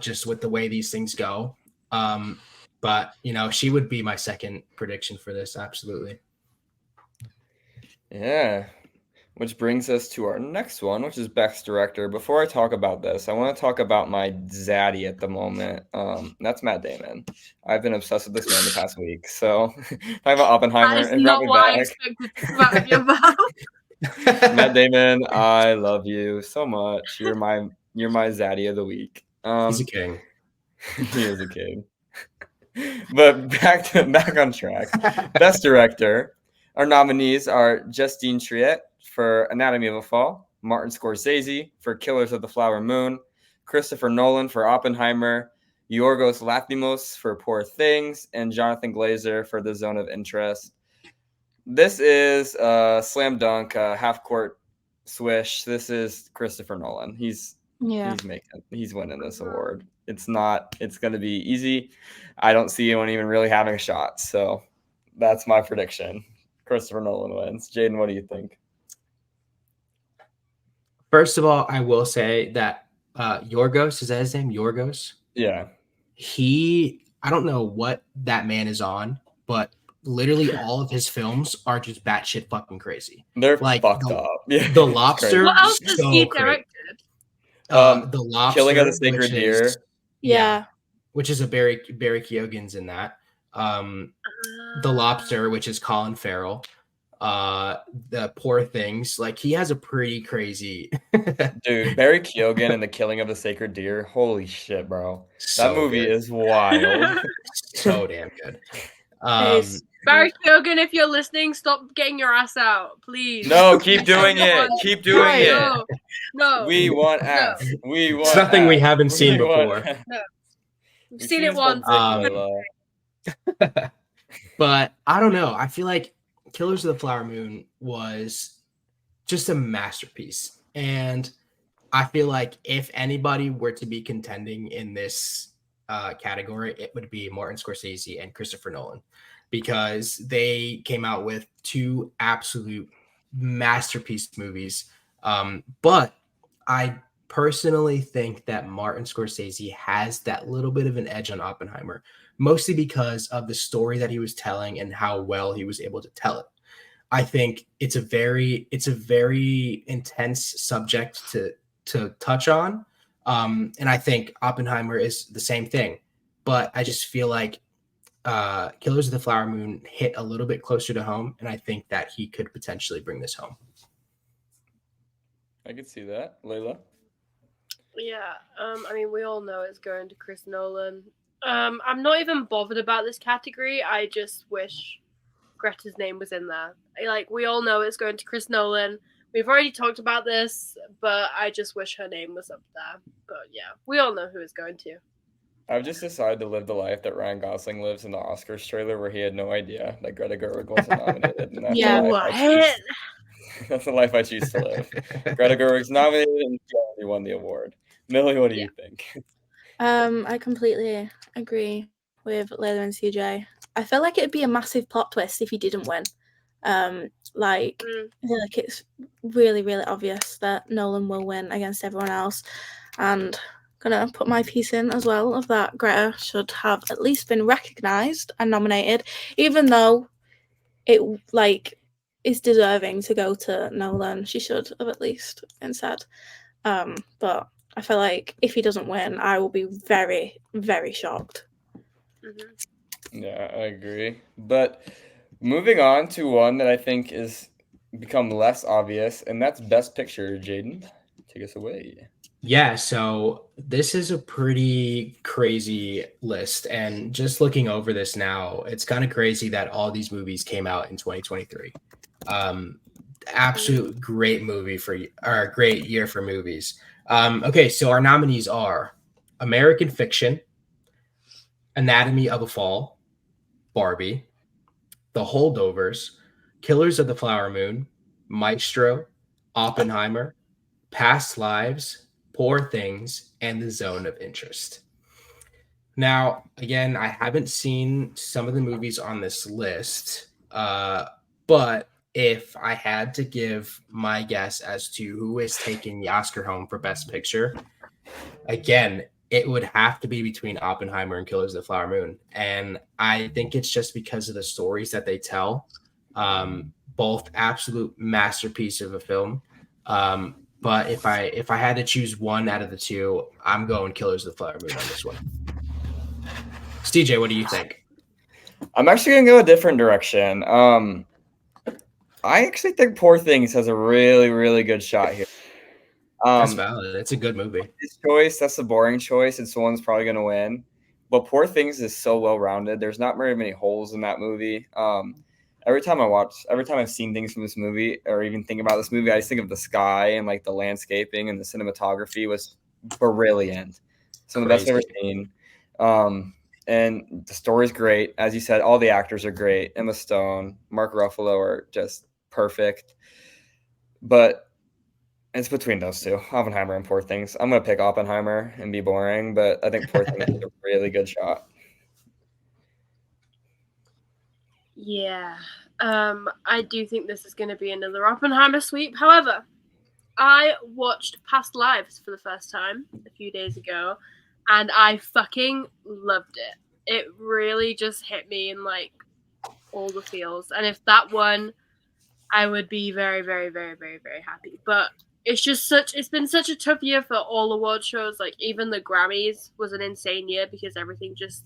just with the way these things go. But she would be my second prediction for this. Absolutely. Yeah. Which brings us to our next one, which is Best Director. Before I talk about this, I want to talk about my zaddy at the moment. That's Matt Damon. I've been obsessed with this man the past week. So talking about Oppenheimer, that is not what I expected to come out of your mouth. Matt Damon, I love you so much. You're my zaddy of the week. He's a king. He is a king. But back on track. Best Director. Our nominees are Justine Triet for Anatomy of a Fall, Martin Scorsese for Killers of the Flower Moon, Christopher Nolan for Oppenheimer, Yorgos Lanthimos for Poor Things, and Jonathan Glazer for The Zone of Interest. This is a slam dunk, half-court swish. This is Christopher Nolan. He's winning this award. It's going to be easy. I don't see anyone even really having a shot. So that's my prediction. Christopher Nolan wins. Jaden, what do you think? First of all, I will say that Yorgos, is that his name? Yorgos? Yeah. I don't know what that man is on, but literally all of his films are just batshit fucking crazy. They're like fucked up. Yeah, The Lobster. What else has he directed? The Lobster, Killing of the Sacred Deer. Yeah. Which is a Barry Keoghan's in that. The Lobster, which is Colin Farrell. The Poor Things. Like, he has a pretty crazy dude. Barry Keoghan and The Killing of the Sacred Deer. Holy shit, bro! That movie is wild. So damn good. Barry Keoghan, if you're listening, stop getting your ass out, please. No, keep doing it. Keep doing it. No. We want ass. We want. It's nothing we haven't seen before. No. We've seen it once. But I don't know. I feel like Killers of the Flower Moon was just a masterpiece. And I feel like if anybody were to be contending in this category, it would be Martin Scorsese and Christopher Nolan, because they came out with 2 absolute masterpiece movies. But I personally think that Martin Scorsese has that little bit of an edge on Oppenheimer, mostly because of the story that he was telling and how well he was able to tell it. I think it's a very intense subject to touch on. And I think Oppenheimer is the same thing, but I just feel like Killers of the Flower Moon hit a little bit closer to home, and I think that he could potentially bring this home. I could see that. Layla? Yeah, I mean, we all know it's going to Chris Nolan. I'm not even bothered about this category. I just wish Greta's name was in there. Like, we all know it's going to Chris Nolan. We've already talked about this, but I just wish her name was up there. But yeah, we all know who it's going to. I've just decided to live the life that Ryan Gosling lives in the Oscars trailer, where he had no idea that Greta Gerwig wasn't nominated. And that's Yeah, the life I choose. That's the life I choose to live. Greta Gerwig's nominated and she already won the award. Millie, what do you think? I completely agree with Layla and CJ. I feel like it'd be a massive plot twist if he didn't win. I feel like it's really, really obvious that Nolan will win against everyone else. And gonna put my piece in as well of that Greta should have at least been recognised and nominated, even though it is deserving to go to Nolan. She should have at least instead. But I feel like if he doesn't win, I will be very, very shocked. Yeah, I agree. But moving on to one that I think is become less obvious, and that's Best Picture. Jaden, take us away. Yeah, so this is a pretty crazy list. And just looking over this now, it's kind of crazy that all these movies came out in 2023. Absolute great great year for movies. Okay, so our nominees are American Fiction, Anatomy of a Fall, Barbie, The Holdovers, Killers of the Flower Moon, Maestro, Oppenheimer, Past Lives, Poor Things, and The Zone of Interest. Now, again, I haven't seen some of the movies on this list, but if I had to give my guess as to who is taking the Oscar home for Best Picture, again, it would have to be between Oppenheimer and Killers of the Flower Moon. And I think it's just because of the stories that they tell. Both absolute masterpiece of a film. But if I had to choose one out of the two, I'm going Killers of the Flower Moon on this one. CJ, what do you think? I'm actually going to go a different direction. I actually think Poor Things has a really, really good shot here. That's valid. It's a good movie. His choice, that's the boring choice. It's the one that's probably going to win. But Poor Things is so well-rounded. There's not very many holes in that movie. Every time I've seen things from this movie or even think about this movie, I just think of the sky and like the landscaping and the cinematography was brilliant. Some of the best I've ever seen. And the story's great. As you said, all the actors are great. Emma Stone, Mark Ruffalo are just perfect. But it's between those two, Oppenheimer and Poor Things. I'm going to pick Oppenheimer and be boring, but I think Poor Things is a really good shot. Yeah. I do think this is going to be another Oppenheimer sweep. However, I watched Past Lives for the first time a few days ago, and I fucking loved it. It really just hit me in like all the feels. And if that won, I would be very, very, very, very, very happy. But it's been such a tough year for all award shows. Like even the Grammys was an insane year because everything just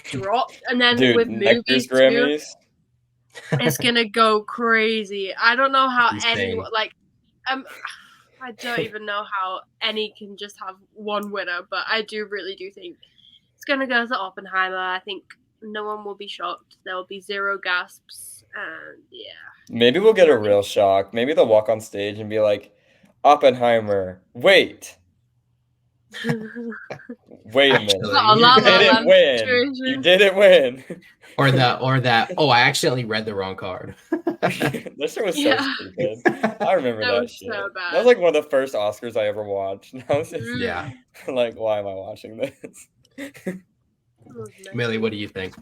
dropped. And then with movies Grammys. Too, it's gonna go crazy. I don't know how anyone I don't even know how any can just have one winner, but I really do think it's gonna go to Oppenheimer. I think no one will be shocked. There will be zero gasps, and yeah. Maybe we'll get a real shock. Maybe they'll walk on stage and be like, Oppenheimer, wait. Wait a minute. You didn't win. You didn't win. Or that, oh, I accidentally read the wrong card. This shit was so stupid. I remember that shit. So bad. That was like one of the first Oscars I ever watched. I was just like, why am I watching this? Millie, what do you think?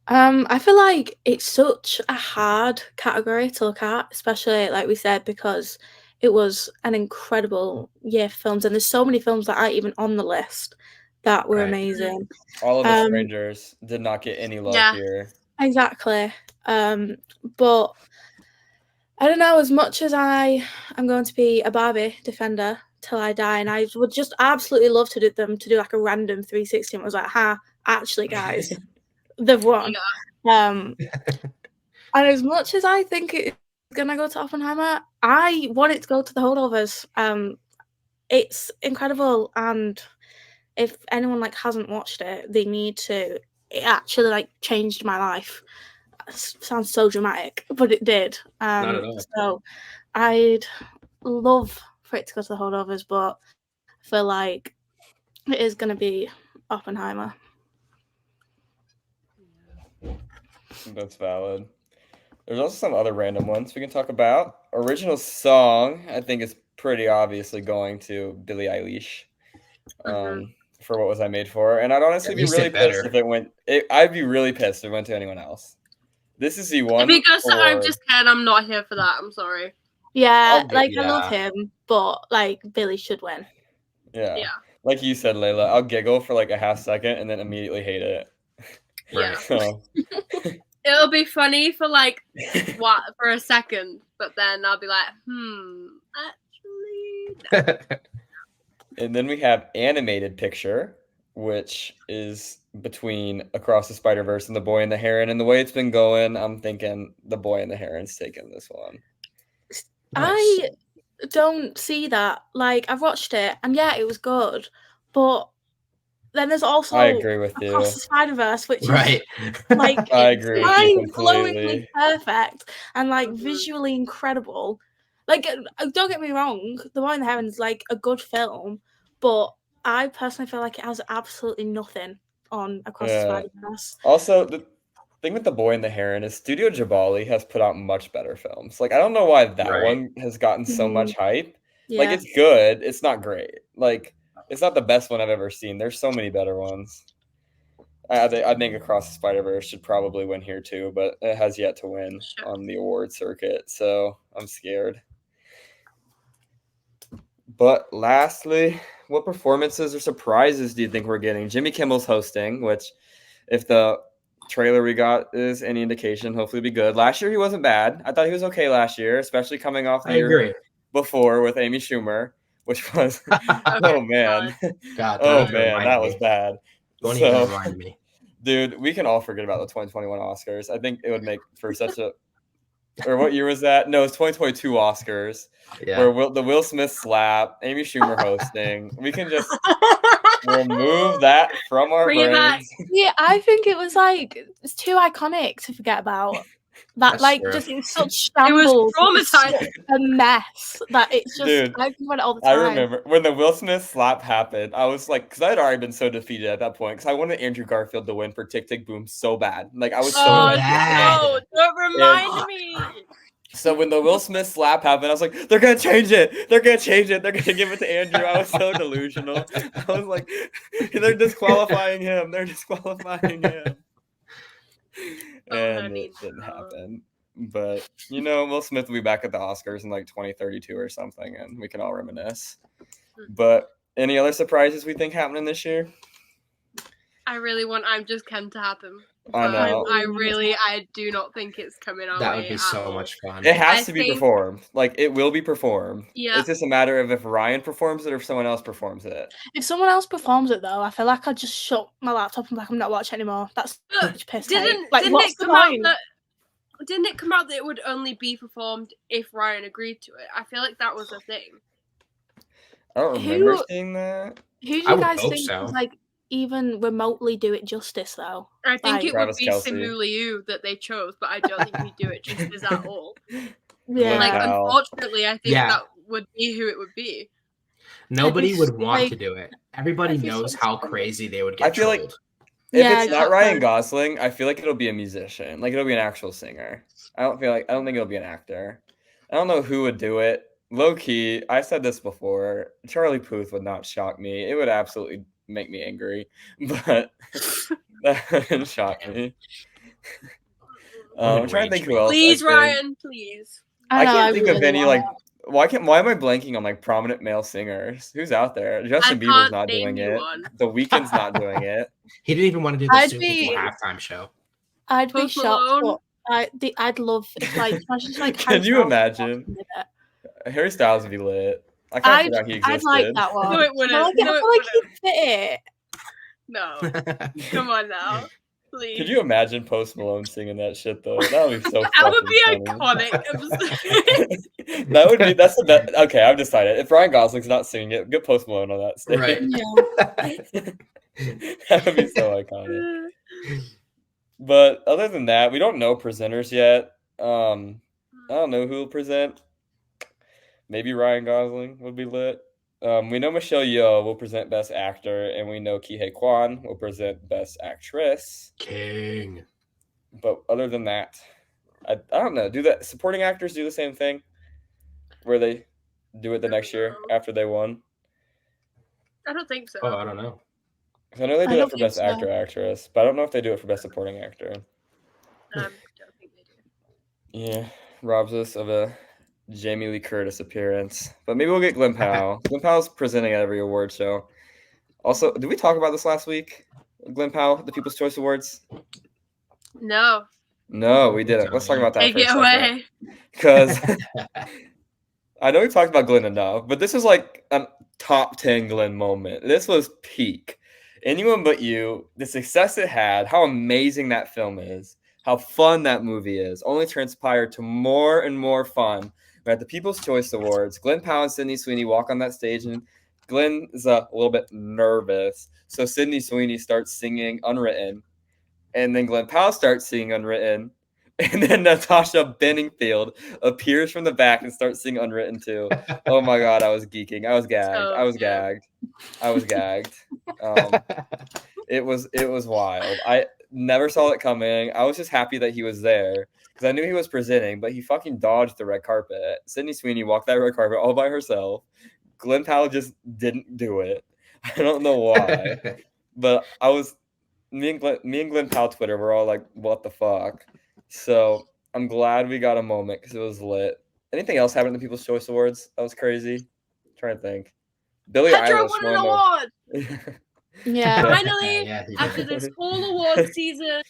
I feel like it's such a hard category to look at, especially like we said, because it was an incredible year for films, and there's so many films that aren't even on the list that were amazing. All of the Strangers did not get any love here. Exactly. But I don't know, as much as I am going to be a Barbie defender till I die, and I would just absolutely love to do like a random 360 and was like, actually guys, they've won. And as much as I think it's gonna go to Oppenheimer, I want it to go to The Holdovers. It's incredible, and if anyone hasn't watched it, they need to. It actually changed my life. It sounds so dramatic, but it did. Not at all. So I'd love for it to go to the holdovers, but I feel like it is going to be Oppenheimer. That's valid. There's also some other random ones we can talk about. Original song, I think, is pretty obviously going to Billie Eilish. For What Was I Made For? And I'd honestly be really pissed if it went. I'd be really pissed if it went to anyone else. This is the one. If it goes to I'm Just Ken, I'm not here for that. I'm sorry. Yeah, I love him, but like Billie should win. Yeah. Like you said, Layla, I'll giggle for like a half second and then immediately hate it. Yeah. So. It'll be funny for like for a second, but then I'll be like, actually. No. And then we have animated picture, which is between Across the Spider-Verse and The Boy and the Heron. And the way it's been going, I'm thinking The Boy and the Heron's taking this one. Nice. I don't see that. Like, I've watched it, and yeah, it was good, but then there's also I agree with you. Across the Spider-Verse, which is like I agree mind-blowingly perfect and like visually incredible. Like, don't get me wrong, The Boy and the Heron is like a good film, but I personally feel like it has absolutely nothing on Across the Spider-Verse. Also, the thing with The Boy and the Heron is Studio Ghibli has put out much better films. Like, I don't know why that one has gotten so much hype. Yeah. Like, it's good. It's not great. Like, it's not the best one I've ever seen. There's so many better ones. I think Across the Spider-Verse should probably win here too, but it has yet to win on the award circuit, so I'm scared. But lastly, what performances or surprises do you think we're getting? Jimmy Kimmel's hosting, which if the trailer we got is any indication, hopefully it'll be good. Last year he wasn't bad. I thought he was okay last year, especially coming off the year before with Amy Schumer, which was oh man. God, that was bad. Don't even remind me. Dude, we can all forget about the 2021 Oscars. I think it would make for such a or what year was that? No, it's 2022 Oscars. Yeah. Where the Will Smith slap, Amy Schumer hosting. We can just remove that from our brains. Yeah, I think it was like it's too iconic to forget about. That just in such shambles. It was traumatizing. A mess that it's just. Dude, I think about it all the time. I remember when the Will Smith slap happened. I was like, because I had already been so defeated at that point. Because I wanted Andrew Garfield to win for Tick Tick Boom so bad. Like I was so mad. No, don't remind me. So when the Will Smith slap happened, I was like, they're gonna change it. They're gonna change it. They're gonna give it to Andrew. I was so delusional. I was like, they're disqualifying him. They're disqualifying him. And it didn't happen. But, Will Smith will be back at the Oscars in like 2032 or something, and we can all reminisce. But any other surprises we think happening this year? I really want I'm Just Ken to happen. I know. I do not think it's coming out. That would be so much fun. It has to be performed. Like, it will be performed. Yeah. It's just a matter of if Ryan performs it or if someone else performs it. If someone else performs it, though, I feel like I'd just shut my laptop and be like, I'm not watching anymore. That's such piss take. Didn't it come out that it would only be performed if Ryan agreed to it? I feel like that was a thing. I don't remember seeing that. Who do you guys think was like even remotely do it justice though? I think it would be Simu Liu that they chose, but I don't think he'd do it justice at all. Yeah. Like unfortunately, I think that would be who it would be. Nobody would want to do it. Everybody knows how crazy they would get. I feel like if it's not Ryan Gosling, I feel like it'll be a musician. Like it'll be an actual singer. I don't think it'll be an actor. I don't know who would do it. Low key, I said this before. Charlie Puth would not shock me. It would absolutely make me angry, but that wouldn't shock me. I'm trying to think who else. Please, Ryan, please. I can't think of any like. Why am I blanking on like prominent male singers? Who's out there? Justin Bieber's not doing it. The Weeknd's not doing it. He didn't even want to do the Super Bowl halftime show. I'd be shocked. I'd love Can you imagine? Harry Styles would be lit. I kind of forgot he existed. I'd like that one. No, it wouldn't. I feel like he'd fit it. No. Come on now. Please. Could you imagine Post Malone singing that shit though? That would be so That would be funny. Iconic. That's the best. Okay, I've decided. If Ryan Gosling's not singing it, get Post Malone on that stage. Right. That would be so iconic. But other than that, we don't know presenters yet. I don't know who will present. Maybe Ryan Gosling would be lit. We know Michelle Yeoh will present Best Actor, and we know Ki Hye Kwan will present Best Actress. King. But other than that, I don't know. Do the supporting actors do the same thing, where they do it the next year after they won? I don't think so. Oh, I don't know. I know they I do don't it for think Best so. Actor, Actress, but I don't know if they do it for Best Supporting Actor. Don't think they do. Yeah, robs us of a Jamie Lee Curtis appearance. But maybe we'll get Glen Powell. Glen Powell's presenting at every award show. Also, did we talk about this last week? Glen Powell, the People's Choice Awards? No. No, we didn't. Let's talk about that Take for a it second. away. Because I know we talked about Glenn enough, but this was like a top 10 Glenn moment. This was peak. Anyone But You, the success it had, how amazing that film is, how fun that movie is, only transpired to more and more fun. We're at the People's Choice Awards. Glen Powell and Sydney Sweeney walk on that stage, and Glenn is a little bit nervous. So Sydney Sweeney starts singing Unwritten, and then Glen Powell starts singing Unwritten. And then Natasha Bedingfield appears from the back and starts singing Unwritten too. Oh my God, I was geeking. I was gagged. So I was good. gagged. I was gagged. It was wild. I never saw it coming. I was just happy that he was there because I knew he was presenting, but he fucking dodged the red carpet. Sydney Sweeney walked that red carpet all by herself. Glen Powell just didn't do it. I don't know why, but me and Glen Powell Twitter were all like, "What the fuck?" So I'm glad we got a moment because it was lit. Anything else happened at the People's Choice Awards? That was crazy. I'm trying to think. Billie Pedro Eilish won an won. award. Yeah. Finally, Yeah, he after did. this whole award season,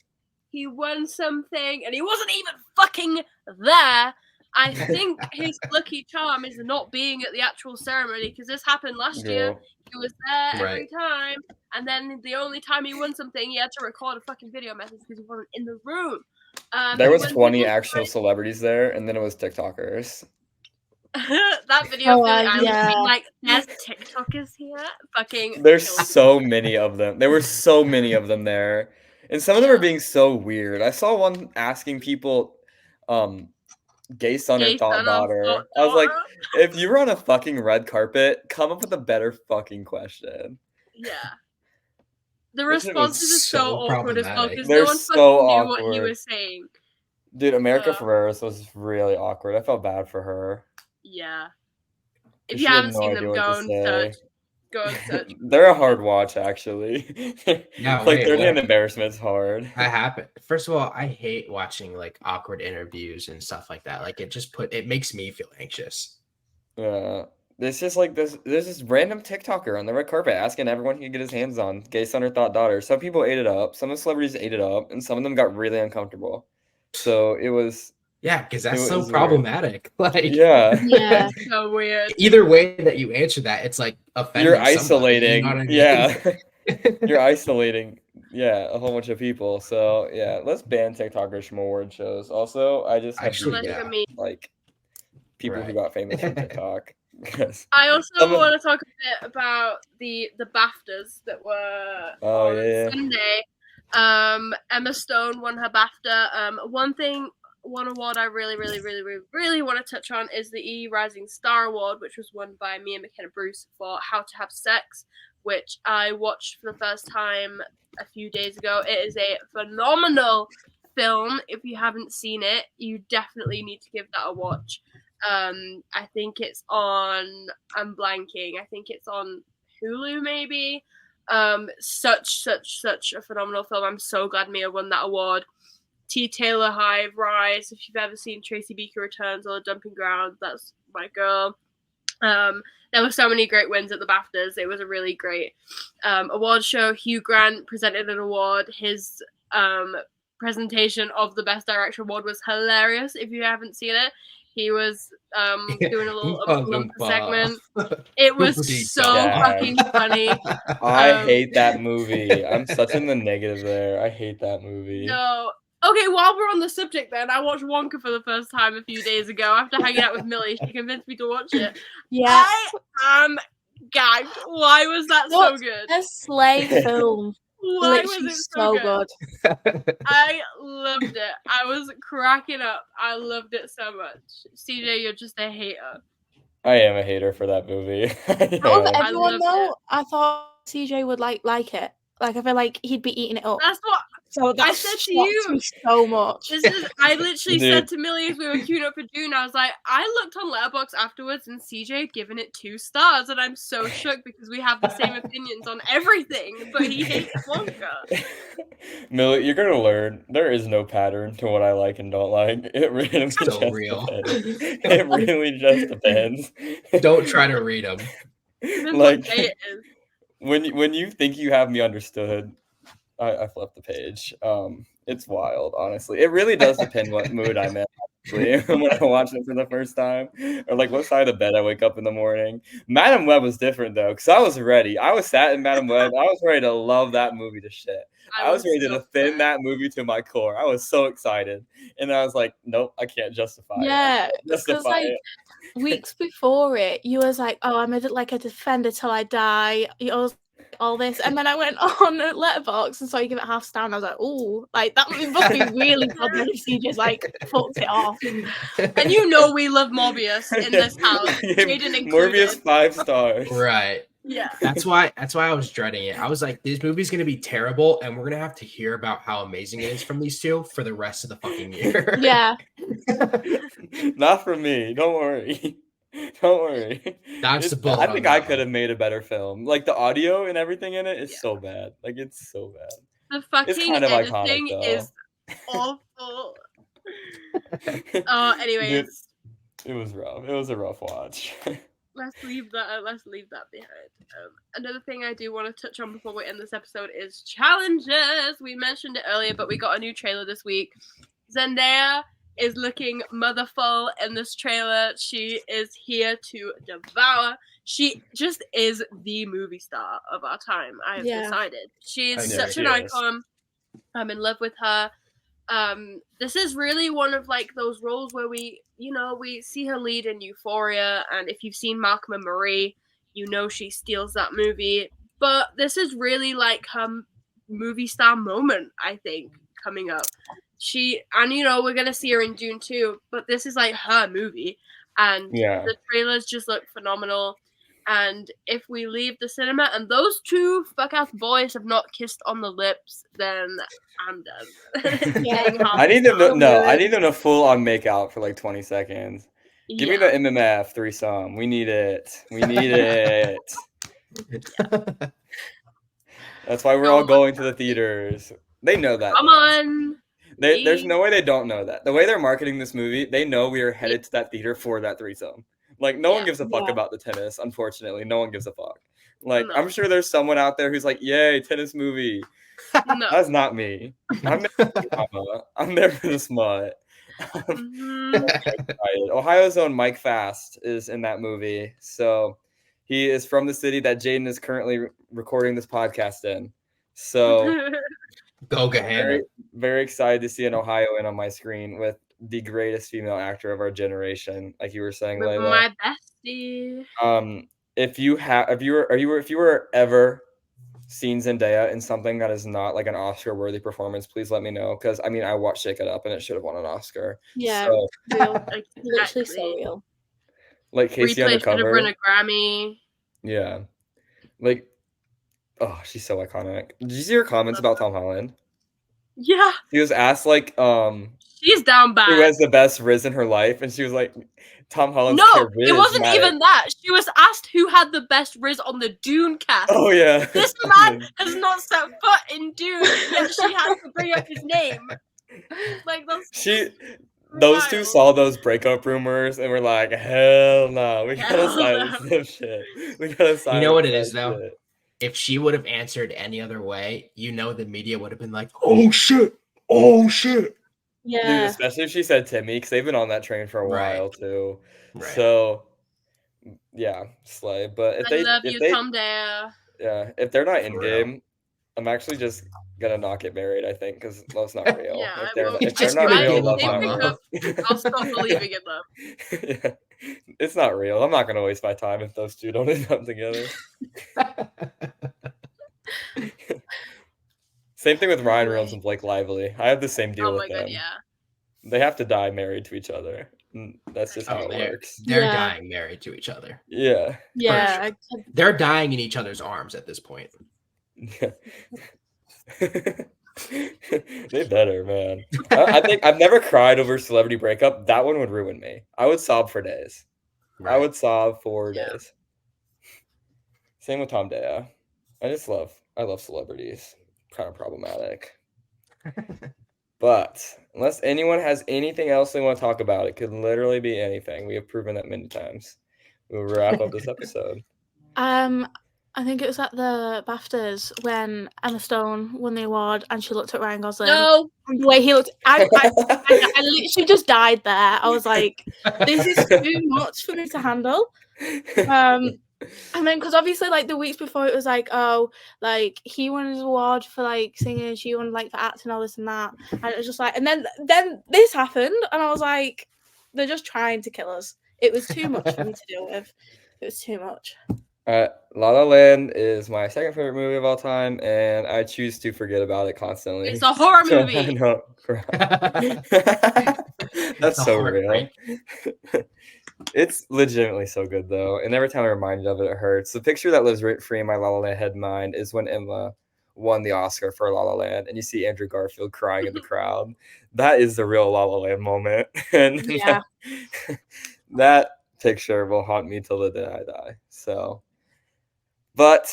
he won something, and he wasn't even fucking there. I think his lucky charm is not being at the actual ceremony because this happened last year. Girl. He was there every Right. time, and then the only time he won something, he had to record a fucking video message because he wasn't in the room. There he was won 20 People's actual Choice- celebrities there, and then it was TikTokers. that video Oh, of Billie Eilish yeah. being like, "There's TikTokers here." Fucking. There's killed me. so many of them. There were so many of them there, and some of them are being so weird. I saw one asking people, gay son or Gay thought son or daughter. thought I was like, daughter. if you were on a fucking red carpet, come up with a better fucking question. Yeah. The This shit responses was are so so awkward as well problematic. because They're no one so fucking knew what he awkward. was saying. Dude, America Uh, Ferreras was really awkward. I felt bad for her. Yeah. If She you had haven't no seen idea them, what go to and say. search. Go and search. They're a hard watch, actually. Yeah, like wait, their what? damn embarrassment's hard. That happened. First of all, I hate watching like awkward interviews and stuff like that. Like it makes me feel anxious. Yeah. It's just like this. There's this random TikToker on the red carpet asking everyone he can get his hands on gay son or thought daughter. Some people ate it up. Some of the celebrities ate it up, and some of them got really uncomfortable. So it was. Yeah, because that's It so was weird. problematic. Like, Yeah. Yeah. So weird. either way that you answer that, it's like offending. You're isolating. Somebody, you know what I mean? Yeah. You're isolating. Yeah, a whole bunch of people. So yeah, let's ban TikTokers from award shows. Also, I just have Actually, beef Unless with, you're me. like people who Right. got famous from TikTok. Because I also Some of- want to talk a bit about the BAFTAs that were Oh, on yeah. Sunday. Emma Stone won her BAFTA. One award I really want to touch on is the E Rising Star Award, which was won by Mia McKenna Bruce for How to Have Sex, which I watched for the first time a few days ago. It is a phenomenal film. If you haven't seen it, you definitely need to give that a watch. I think it's on. I'm blanking. I think it's on Hulu, maybe. Such a phenomenal film. I'm so glad Mia won that award. T. Taylor Hive Rise. If you've ever seen Tracy Beaker Returns or The Dumping Ground, that's my girl. There were so many great wins at the BAFTAs. It was a really great award show. Hugh Grant presented an award. His presentation of the Best Director award was hilarious. If you haven't seen it, he was doing a little Oompa Loompa segment. It was so fucking funny. I hate that movie. I'm such in the negative there. I hate that movie. No. Okay, while we're on the subject then, I watched Wonka for the first time a few days ago after hanging out with Millie. She convinced me to watch it. Yeah. I am gagged. Why was that so good? A Slay film. Why was Literally it so good. I loved it. I was cracking up. I loved it so much. CJ, you're just a hater. I am a hater for that movie. Out of everyone loved though, I thought CJ would like it. Like I feel like he'd be eating it up. That's what So that I said to shocked you. me so much. I literally Dude. said to Millie as we were queuing up for Dune, I was like, I looked on Letterboxd afterwards and CJ had given it 2 stars, and I'm so shook because we have the same opinions on everything, but he hated Wonka. Millie, you're gonna learn there is no pattern to what I like and don't like. It really So just real. depends. It really just depends. Don't try to read them. Depends Like what day it is. when you think you have me understood, I flipped the page. It's wild, honestly. It really does depend what mood I'm in when I watch it for the first time, or like what side of the bed I wake up in the morning. Madam Web was different though, because I was ready. I was sat in Madam Web. I was ready to love that movie to shit. I was ready to defend that movie to my core. I was so excited, and I was like, nope, I can't justify it. Yeah, because like weeks before it, you was like, oh, I'm like a defender till I die. You always all this, and then I went on Letterboxd and saw you give it half star, and I was like, oh, like that must be really bothered if she just like fucked it off. And you know we love Morbius in this house. Jaden included. Morbius 5 stars. Right. Yeah. That's why I was dreading it. I was like, this movie's gonna be terrible, and we're gonna have to hear about how amazing it is from these two for the rest of the fucking year. Yeah. Not for me. Don't worry. Don't worry. That's the bullet I on think that I one. could have made a better film. Like the audio and everything in it is so bad. Like it's so bad. The fucking It's kind of editing iconic, though. is awful. Anyways. Dude, it was rough. It was a rough watch. Let's leave that behind. Another thing I do want to touch on before we end this episode is challenges. We mentioned it earlier, but we got a new trailer this week. Zendaya is looking motherful in this trailer. She is here to devour. She just is the movie star of our time. I have decided. She is such an icon. I'm in love with her. This is really one of like those roles where we see her lead in Euphoria, and if you've seen Malcolm and Marie, you know she steals that movie. But this is really like her movie star moment, I think, coming up. We're gonna see her in Dune too, but this is like her movie, and the trailers just look phenomenal. And if we leave the cinema and those two fuck-ass boys have not kissed on the lips, then I'm done. I need them to full on make out for like 20 seconds. Give me the MMF threesome. We need it. We need it. That's why we're all going to the theaters. They know that. Come on. There's no way they don't know that. The way they're marketing this movie, they know we are headed to that theater for that threesome. Like, no one gives a fuck about the tennis, unfortunately. No one gives a fuck. Like, I'm sure there's someone out there who's like, yay, tennis movie. No. That's not me. I'm there for the drama. I'm there for the smut. Ohio's own Mike Fast is in that movie. So he is from the city that Jaden is currently recording this podcast in. So very, very excited to see an Ohioan on my screen with the greatest female actor of our generation, like you were saying, Layla. My bestie. If you were ever seen Zendaya in something that is not like an Oscar-worthy performance, please let me know, because I mean I watched Shake It Up and it should have won an Oscar. Yeah, so, real. Literally so real. Like Casey Undercover. Should have won a Grammy. Yeah, like she's so iconic. Did you see her comments about Tom Holland? Yeah. She was asked like she's down bad. Who has the best Riz in her life? And she was like, Tom Holland's it wasn't even that. She was asked who had the best Riz on the Dune cast. Oh, yeah. This man has not set foot in Dune, yet she has to bring up his name. Like, those two saw those breakup rumors and were like, hell no. We gotta silence this shit. We gotta silence. You know what it is, though? Shit. If she would have answered any other way, the media would have been like, oh, shit. Oh, shit. Yeah. Dude, especially if she said Timmy, because they've been on that train for a while too. Right. So, yeah, slay. But if Tom Dare. Yeah, if they're not in game, I'm actually just gonna not get married. I think because love's not real. Yeah, if they're not real, love's not real. I'll stop believing in them. Yeah, it's not real. I'm not gonna waste my time if those two don't end up together. Same thing with Ryan Reynolds and Blake Lively. I have the same deal with them. God, yeah. They have to die married to each other. That's just how it works. They're dying married to each other. Yeah. Yeah. Sure. They're dying in each other's arms at this point. Yeah. They better, man. I think I've never cried over a celebrity breakup. That one would ruin me. I would sob for days. Right. I would sob for days. Same with Tom Dea. I love celebrities. Kind of problematic. But unless anyone has anything else they want to talk about, it could literally be anything. We have proven that many times. We'll wrap up this episode. I think it was at the BAFTAs when Emma Stone won the award and she looked at Ryan Gosling. No. And the way he looked, I literally just died there. I was like, this is too much for me to handle. And then, because obviously, like, the weeks before, it was like, oh, like, he won his award for, like, singing, she won, like, for acting, all this and that. And it was just like, and then this happened, and I was like, they're just trying to kill us. It was too much for me to deal with. It was too much. La La Land is my second favorite movie of all time, and I choose to forget about it constantly. It's a horror movie. I know. That's so real. It's legitimately so good, though, and every time I'm reminded of it, it hurts. The picture that lives rent free in my La La Land head and mind is when Emma won the Oscar for La La Land, and you see Andrew Garfield crying in the crowd. That is the real La La Land moment, and yeah, that picture will haunt me till the day I die. So, but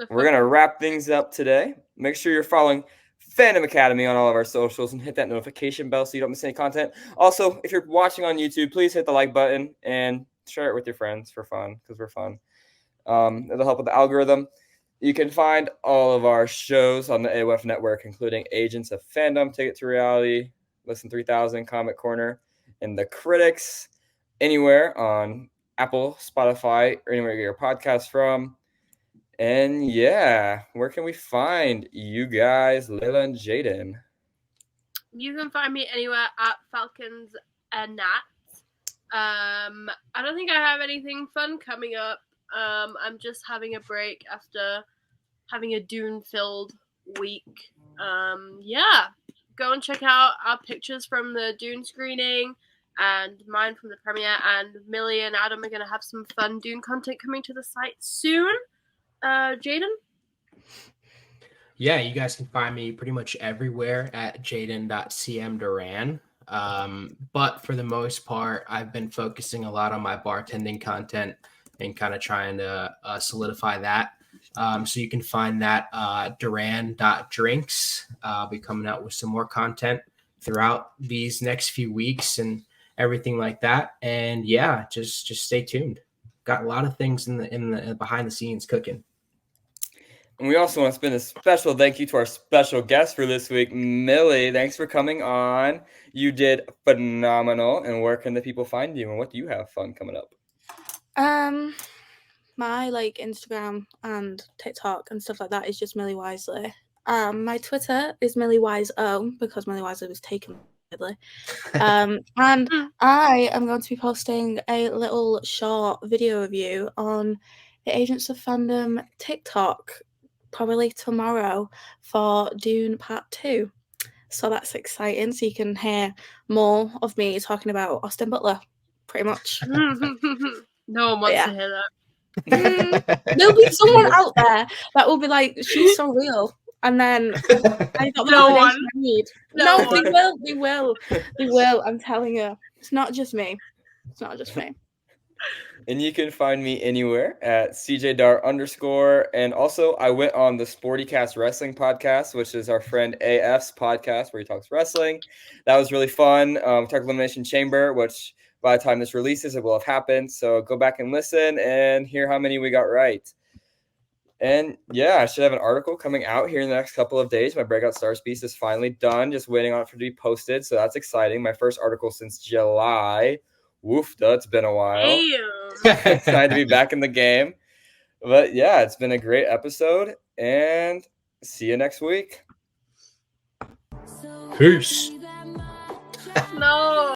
we're gonna wrap things up today. Make sure you're following Fandom Academy on all of our socials and hit that notification bell so you don't miss any content. Also, if you're watching on YouTube, please hit the like button and share it with your friends for fun, because we're fun. It'll help with the algorithm. You can find all of our shows on the AOF network, including Agents of Fandom, Ticket to Reality, Listen 3000, Comic Corner, and The Critics, anywhere on Apple, Spotify, or anywhere you get your podcasts from. And yeah, where can we find you guys, Layla and Jaden? You can find me anywhere at Falcons and Nats. I don't think I have anything fun coming up. I'm just having a break after having a Dune-filled week. Yeah, go and check out our pictures from the Dune screening and mine from the premiere. And Millie and Adam are going to have some fun Dune content coming to the site soon. Jaden? Yeah, you guys can find me pretty much everywhere at jaden.cmduran. But for the most part, I've been focusing a lot on my bartending content and kind of trying to solidify that. So you can find that duran.drinks. I'll be coming out with some more content throughout these next few weeks and everything like that. And yeah, just stay tuned. Got a lot of things in the behind the scenes cooking. And we also want to spend a special thank you to our special guest for this week, Millie. Thanks for coming on. You did phenomenal. And where can the people find you? And what do you have fun coming up? My Instagram and TikTok and stuff like that is just Millie Wiseley. My Twitter is Millie Wiseau because Millie Wiseley was taken. And I am going to be posting a little short video review on the Agents of Fandom TikTok probably tomorrow for Dune Part 2. So that's exciting. So you can hear more of me talking about Austin Butler, pretty much. No one wants to hear that. There'll be someone out there that will be like, she's so real. And then I got the validation I need. No, they will. I'm telling you. It's not just me. And you can find me anywhere at CJDar_. And also, I went on the SportyCast Wrestling podcast, which is our friend AF's podcast where he talks wrestling. That was really fun. We talked Elimination Chamber, which by the time this releases, it will have happened. So go back and listen and hear how many we got right. And yeah, I should have an article coming out here in the next couple of days. My Breakout Stars piece is finally done. Just waiting on it to be posted. So that's exciting. My first article since July. Woofda, it's been a while. Excited to be back in the game. But yeah, it's been a great episode. And see you next week. Peace. No.